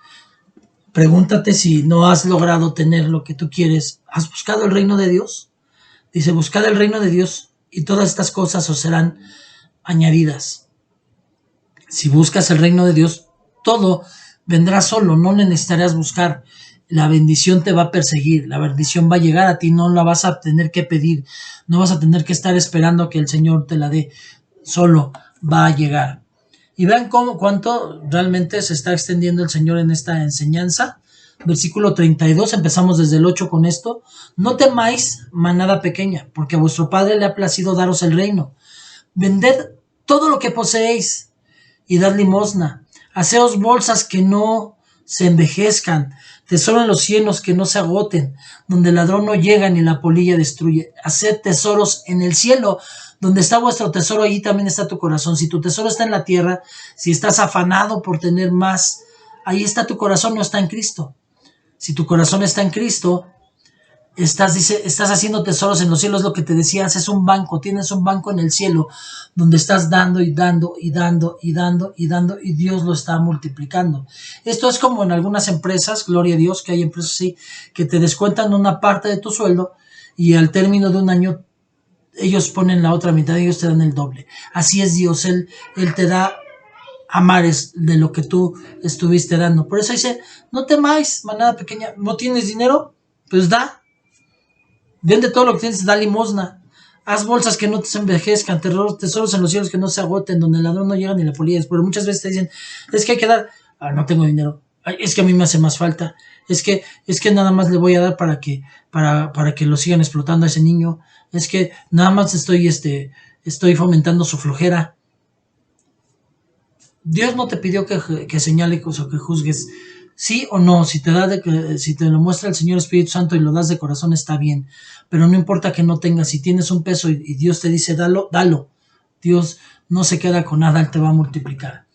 A: Pregúntate si no has logrado tener lo que tú quieres. ¿Has buscado el reino de Dios? Dice, buscad el reino de Dios y todas estas cosas os serán añadidas. Si buscas el reino de Dios, todo vendrá solo, no le necesitarás buscar. La bendición te va a perseguir, la bendición va a llegar a ti, no la vas a tener que pedir, no vas a tener que estar esperando que el Señor te la dé, solo va a llegar. Y vean cuánto realmente se está extendiendo el Señor en esta enseñanza. Versículo 32, empezamos desde el 8 con esto. No temáis, manada pequeña, porque a vuestro Padre le ha placido daros el reino. Vended todo lo que poseéis y dad limosna. Haceos bolsas que no se envejezcan, tesoro en los cielos que no se agoten, donde el ladrón no llega ni la polilla destruye. Haced tesoros en el cielo, donde está vuestro tesoro, allí también está tu corazón. Si tu tesoro está en la tierra, si estás afanado por tener más, ahí está tu corazón, no está en Cristo. Si tu corazón está en Cristo, estás haciendo tesoros en los cielos, lo que te decía, haces un banco, tienes un banco en el cielo, donde estás dando y dando y dando y dando y dando, y Dios lo está multiplicando. Esto es como en algunas empresas, gloria a Dios, que hay empresas así, que te descuentan una parte de tu sueldo, y al término de un año, ellos ponen la otra mitad y ellos te dan el doble. Así es Dios, Él te da a mares de lo que tú estuviste dando. Por eso dice, no temáis, manada pequeña. ¿No tienes dinero? Pues da. Vende todo lo que tienes, da limosna. Haz bolsas que no te envejezcan, tesoros en los cielos que no se agoten, donde el ladrón no llega ni la polilla. Pero muchas veces te dicen, es que hay que dar. No tengo dinero. Es que a mí me hace más falta. Es que nada más le voy a dar para que lo sigan explotando a ese niño. Es que nada más estoy fomentando su flojera. Dios no te pidió que señales o que juzgues. Sí o no, si te lo muestra el Señor Espíritu Santo y lo das de corazón, está bien. Pero no importa que no tengas, si tienes un peso y Dios te dice dalo, dalo. Dios no se queda con nada, Él te va a multiplicar.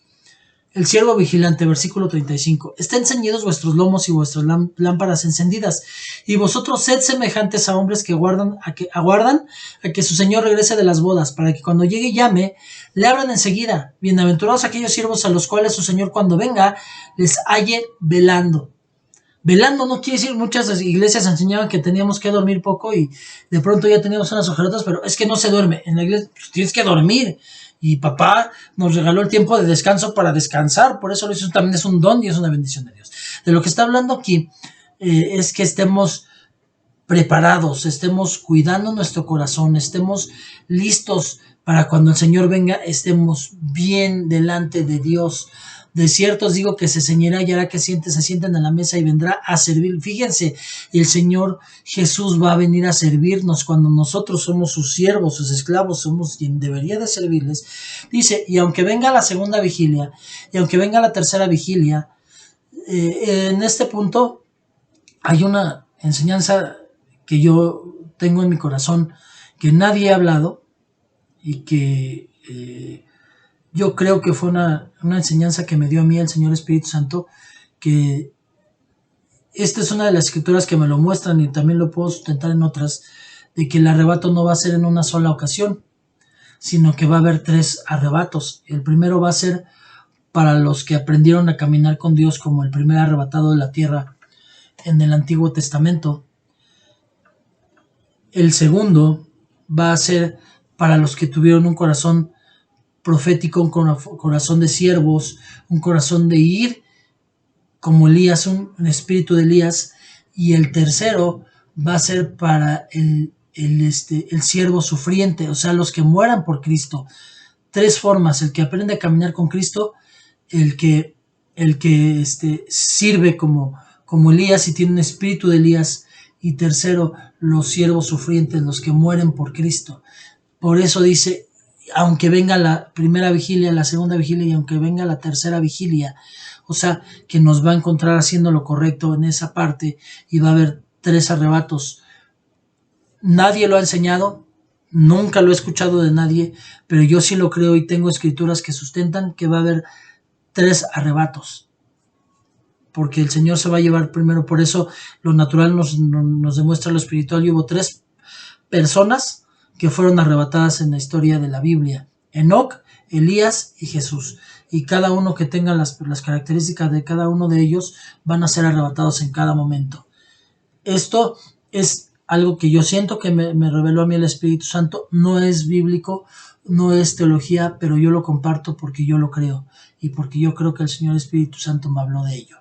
A: El siervo vigilante, versículo 35. Estén ceñidos vuestros lomos y vuestras lámparas encendidas, y vosotros sed semejantes a hombres que aguardan a que su señor regrese de las bodas, para que cuando llegue y llame, le abran enseguida. Bienaventurados aquellos siervos a los cuales su señor cuando venga les halle velando. Velando no quiere decir, muchas iglesias enseñaban que teníamos que dormir poco y de pronto ya teníamos unas ojerotas, pero es que no se duerme. En la iglesia pues, tienes que dormir. Y papá nos regaló el tiempo de descanso para descansar. Por eso eso también es un don y es una bendición de Dios. De lo que está hablando aquí es que estemos preparados, estemos cuidando nuestro corazón, estemos listos para cuando el Señor venga, estemos bien delante de Dios. De cierto os digo que se ceñirá y hará que se sienten a la mesa y vendrá a servir. Fíjense, el Señor Jesús va a venir a servirnos cuando nosotros somos sus siervos, sus esclavos, somos quien debería de servirles. Dice, y aunque venga la segunda vigilia, y aunque venga la tercera vigilia, en este punto hay una enseñanza que yo tengo en mi corazón, que nadie ha hablado y que yo creo que fue una enseñanza que me dio a mí el Señor Espíritu Santo, que esta es una de las escrituras que me lo muestran y también lo puedo sustentar en otras, de que el arrebato no va a ser en una sola ocasión, sino que va a haber 3 arrebatos. El primero va a ser para los que aprendieron a caminar con Dios como el primer arrebatado de la tierra en el Antiguo Testamento. El segundo va a ser para los que tuvieron un corazón profético, un corazón de siervos, un corazón de ir como Elías, un espíritu de Elías. Y el tercero va a ser para el siervo sufriente, o sea, los que mueran por Cristo. 3 formas: el que aprende a caminar con Cristo, el que sirve como Elías y tiene un espíritu de Elías, y tercero, los siervos sufrientes, los que mueren por Cristo. Por eso dice, aunque venga la primera vigilia, la segunda vigilia y aunque venga la tercera vigilia, o sea, que nos va a encontrar haciendo lo correcto en esa parte y va a haber 3 arrebatos. Nadie lo ha enseñado, nunca lo he escuchado de nadie, pero yo sí lo creo y tengo escrituras que sustentan que va a haber 3 arrebatos. Porque el Señor se va a llevar primero, por eso lo natural nos demuestra lo espiritual, y hubo 3 personas que fueron arrebatadas en la historia de la Biblia: Enoc, Elías y Jesús. Y cada uno que tenga las características de cada uno de ellos van a ser arrebatados en cada momento. Esto es algo que yo siento que me reveló a mí el Espíritu Santo. No es bíblico, no es teología, pero yo lo comparto porque yo lo creo y porque yo creo que el Señor Espíritu Santo me habló de ello.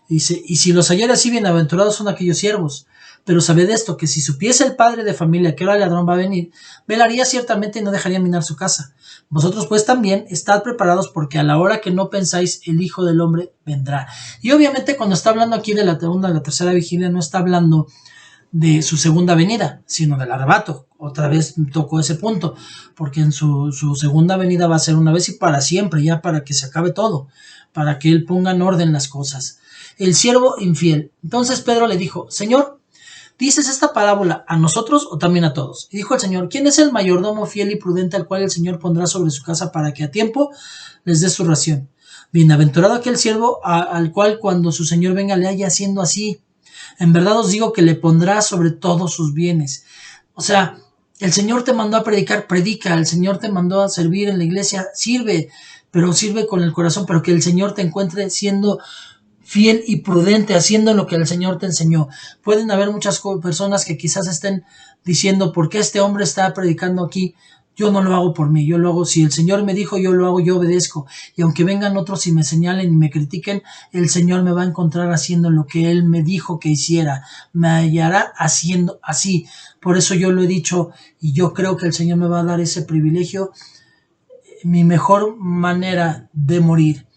A: Dice, y si los hallare así, bienaventurados son aquellos siervos. Pero sabed esto, que si supiese el padre de familia que ahora el ladrón va a venir, velaría ciertamente y no dejaría minar su casa. Vosotros pues también estad preparados, porque a la hora que no pensáis, el Hijo del Hombre vendrá. Y obviamente cuando está hablando aquí de la segunda y la tercera vigilia, no está hablando de su segunda venida, sino del arrebato. Otra vez tocó ese punto, porque en su segunda venida va a ser una vez y para siempre, ya para que se acabe todo, para que Él ponga en orden las cosas. El siervo infiel. Entonces Pedro le dijo, Señor, ¿dices esta parábola a nosotros o también a todos? Y dijo el Señor, ¿quién es el mayordomo fiel y prudente al cual el Señor pondrá sobre su casa para que a tiempo les dé su ración? Bienaventurado aquel siervo al cual cuando su Señor venga le haya haciendo así. En verdad os digo que le pondrá sobre todos sus bienes. O sea, el Señor te mandó a predicar, predica. El Señor te mandó a servir en la iglesia, sirve, pero sirve con el corazón, pero que el Señor te encuentre siendo fiel y prudente, haciendo lo que el Señor te enseñó. Pueden haber muchas personas que quizás estén diciendo, ¿por qué este hombre está predicando aquí? Yo no lo hago por mí, yo lo hago, si el Señor me dijo, yo lo hago, yo obedezco. Y aunque vengan otros y me señalen y me critiquen, el Señor me va a encontrar haciendo lo que Él me dijo que hiciera. Me hallará haciendo así. Por eso yo lo he dicho y yo creo que el Señor me va a dar ese privilegio. Mi mejor manera de morir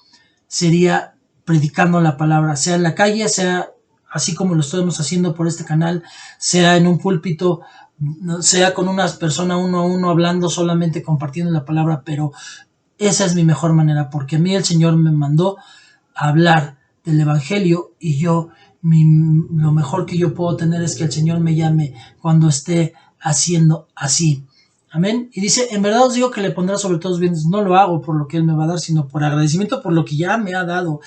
A: sería predicando la palabra, sea en la calle, sea así como lo estamos haciendo por este canal, sea en un púlpito, sea con unas personas uno a uno hablando solamente, compartiendo la palabra, pero esa es mi mejor manera, porque a mí el Señor me mandó a hablar del Evangelio y lo mejor que yo puedo tener es que el Señor me llame cuando esté haciendo así. Amén. Y dice, en verdad os digo que le pondrá sobre todos bienes. No lo hago por lo que Él me va a dar, sino por agradecimiento por lo que ya me ha dado.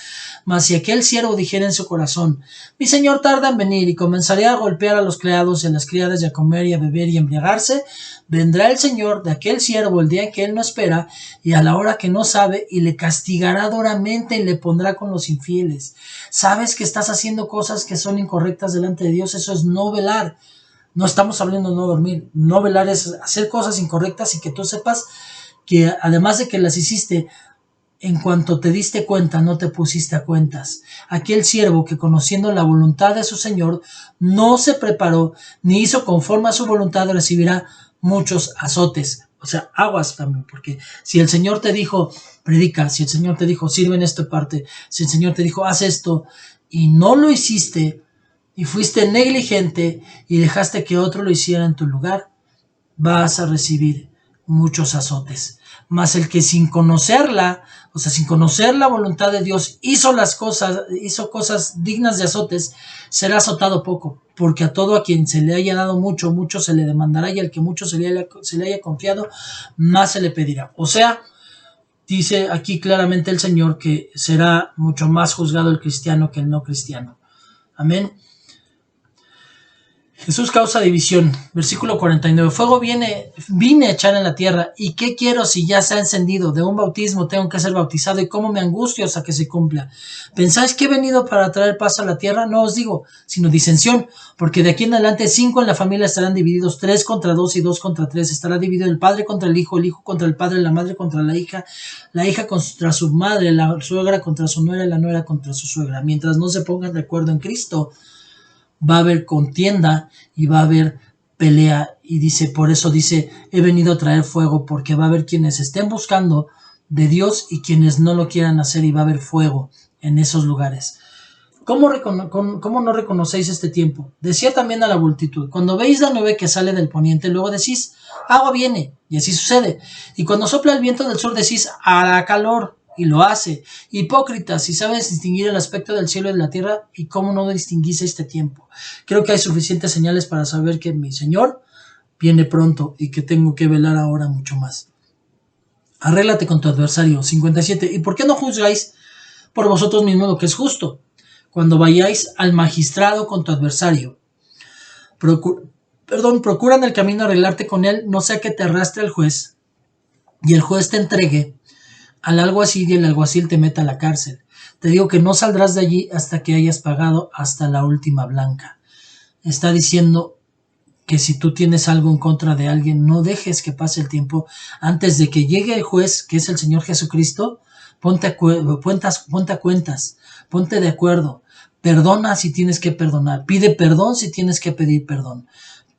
A: Mas si aquel siervo dijera en su corazón, mi señor tarda en venir, y comenzaría a golpear a los criados y a las criadas y a comer y a beber y a embriagarse, vendrá el señor de aquel siervo el día en que él no espera y a la hora que no sabe, y le castigará duramente y le pondrá con los infieles. Sabes que estás haciendo cosas que son incorrectas delante de Dios. Eso es no velar. No estamos hablando de no dormir. No velar es hacer cosas incorrectas y que tú sepas que además de que las hiciste, en cuanto te diste cuenta, no te pusiste a cuentas. Aquel siervo que, conociendo la voluntad de su señor, no se preparó ni hizo conforme a su voluntad, recibirá muchos azotes. O sea, aguas también, porque si el Señor te dijo, predica, si el Señor te dijo, sirve en esta parte, si el Señor te dijo, haz esto, y no lo hiciste, y fuiste negligente, y dejaste que otro lo hiciera en tu lugar, vas a recibir muchos azotes. Mas el que sin conocerla, o sea, sin conocer la voluntad de Dios, hizo cosas dignas de azotes, será azotado poco, porque a todo a quien se le haya dado mucho, mucho se le demandará, y al que mucho se le haya confiado, más se le pedirá. O sea, dice aquí claramente el Señor que será mucho más juzgado el cristiano que el no cristiano. Amén. Jesús causa división. Versículo 49. Fuego vine a echar en la tierra. ¿Y qué quiero si ya se ha encendido? De un bautismo tengo que ser bautizado, y cómo me angustio hasta que se cumpla. ¿Pensáis que he venido para traer paz a la tierra? No os digo, sino disensión. Porque de aquí en adelante 5 en la familia estarán divididos, 3 contra 2 y 2 contra 3. Estará dividido el padre contra el hijo contra el padre, la madre contra la hija contra su madre, la suegra contra su nuera, la nuera contra su suegra. Mientras no se pongan de acuerdo en Cristo, va a haber contienda y va a haber pelea. Y dice, por eso dice, he venido a traer fuego, porque va a haber quienes estén buscando de Dios y quienes no lo quieran hacer, y va a haber fuego en esos lugares. ¿Cómo no reconocéis este tiempo? Decía también a la multitud, cuando veis la nube que sale del poniente, luego decís, agua viene, y así sucede. Y cuando sopla el viento del sur, decís, hará calor, y lo hace. Hipócritas, si sabes distinguir el aspecto del cielo y de la tierra, ¿y cómo no distinguís este tiempo? Creo que hay suficientes señales para saber que mi Señor viene pronto y que tengo que velar ahora mucho más. Arréglate con tu adversario. 57. ¿Y por qué no juzgáis por vosotros mismos lo que es justo? Cuando vayáis al magistrado con tu adversario, procuran el camino arreglarte con él, no sea que te arrastre el juez y el juez te entregue al alguacil y el alguacil te meta a la cárcel. Te digo que no saldrás de allí hasta que hayas pagado hasta la última blanca. Está diciendo que si tú tienes algo en contra de alguien, no dejes que pase el tiempo antes de que llegue el juez, que es el Señor Jesucristo. Ponte a cuentas, ponte de acuerdo, perdona si tienes que perdonar, pide perdón si tienes que pedir perdón.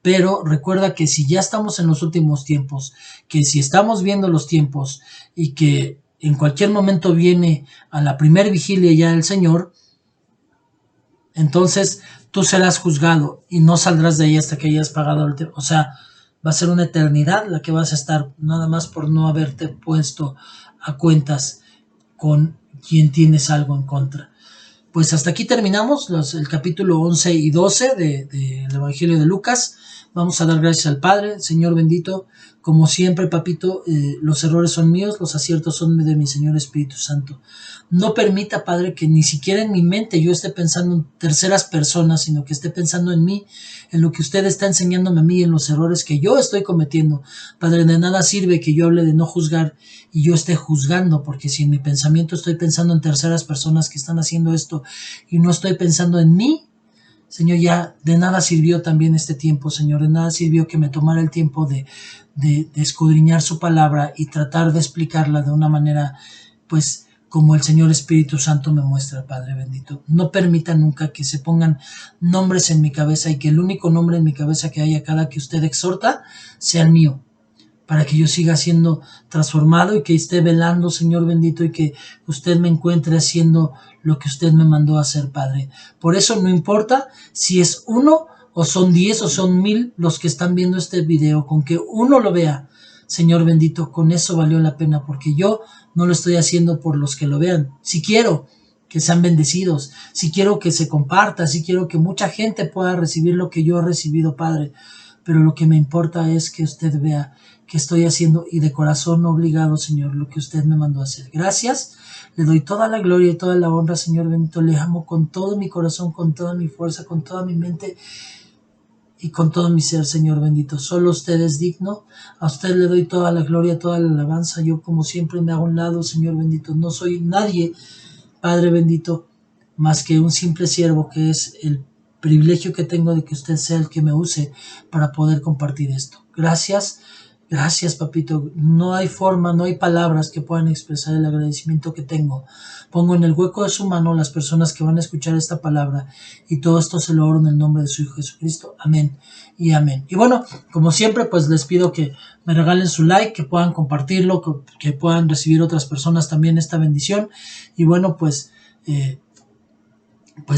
A: Pero recuerda que si ya estamos en los últimos tiempos, que si estamos viendo los tiempos y que en cualquier momento viene a la primer vigilia ya el Señor, entonces tú serás juzgado y no saldrás de ahí hasta que hayas pagado el tiempo. O sea, va a ser una eternidad la que vas a estar, nada más por no haberte puesto a cuentas con quien tienes algo en contra. Pues hasta aquí terminamos el capítulo 11 y 12 del Evangelio de Lucas. Vamos a dar gracias al Padre. Señor bendito, como siempre, papito, los errores son míos, los aciertos son de mi Señor Espíritu Santo. No permita, Padre, que ni siquiera en mi mente yo esté pensando en terceras personas, sino que esté pensando en mí, en lo que usted está enseñándome a mí, en los errores que yo estoy cometiendo. Padre, de nada sirve que yo hable de no juzgar y yo esté juzgando, porque si en mi pensamiento estoy pensando en terceras personas que están haciendo esto y no estoy pensando en mí, Señor, ya de nada sirvió también este tiempo, Señor, de nada sirvió que me tomara el tiempo de escudriñar su palabra y tratar de explicarla de una manera, pues, como el Señor Espíritu Santo me muestra, Padre bendito. No permita nunca que se pongan nombres en mi cabeza y que el único nombre en mi cabeza que haya cada que usted exhorta sea el mío, para que yo siga siendo transformado y que esté velando, Señor bendito, y que usted me encuentre haciendo lo que usted me mandó a hacer, Padre. Por eso no importa si es 1 o son 10 o son 1000 los que están viendo este video, con que uno lo vea, Señor bendito, con eso valió la pena, porque yo no lo estoy haciendo por los que lo vean. Si quiero que sean bendecidos, si quiero que se comparta, si quiero que mucha gente pueda recibir lo que yo he recibido, Padre, pero lo que me importa es que usted vea que estoy haciendo y de corazón obligado, Señor, lo que usted me mandó a hacer. Gracias, le doy toda la gloria y toda la honra, Señor bendito, le amo con todo mi corazón, con toda mi fuerza, con toda mi mente y con todo mi ser, Señor bendito. Solo usted es digno, a usted le doy toda la gloria, toda la alabanza. Yo como siempre me hago a un lado, Señor bendito, no soy nadie, Padre bendito, más que un simple siervo, que es el privilegio que tengo de que usted sea el que me use para poder compartir esto. Gracias, gracias, papito. No hay forma, no hay palabras que puedan expresar el agradecimiento que tengo. Pongo en el hueco de su mano las personas que van a escuchar esta palabra, y todo esto se lo oro en el nombre de su Hijo Jesucristo. Amén y amén. Y bueno, como siempre, pues les pido que me regalen su like, que puedan compartirlo, que puedan recibir otras personas también esta bendición. Y bueno, pues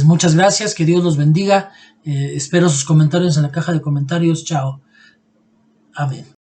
A: muchas gracias, que Dios los bendiga. Espero sus comentarios en la caja de comentarios. Chao. Amén.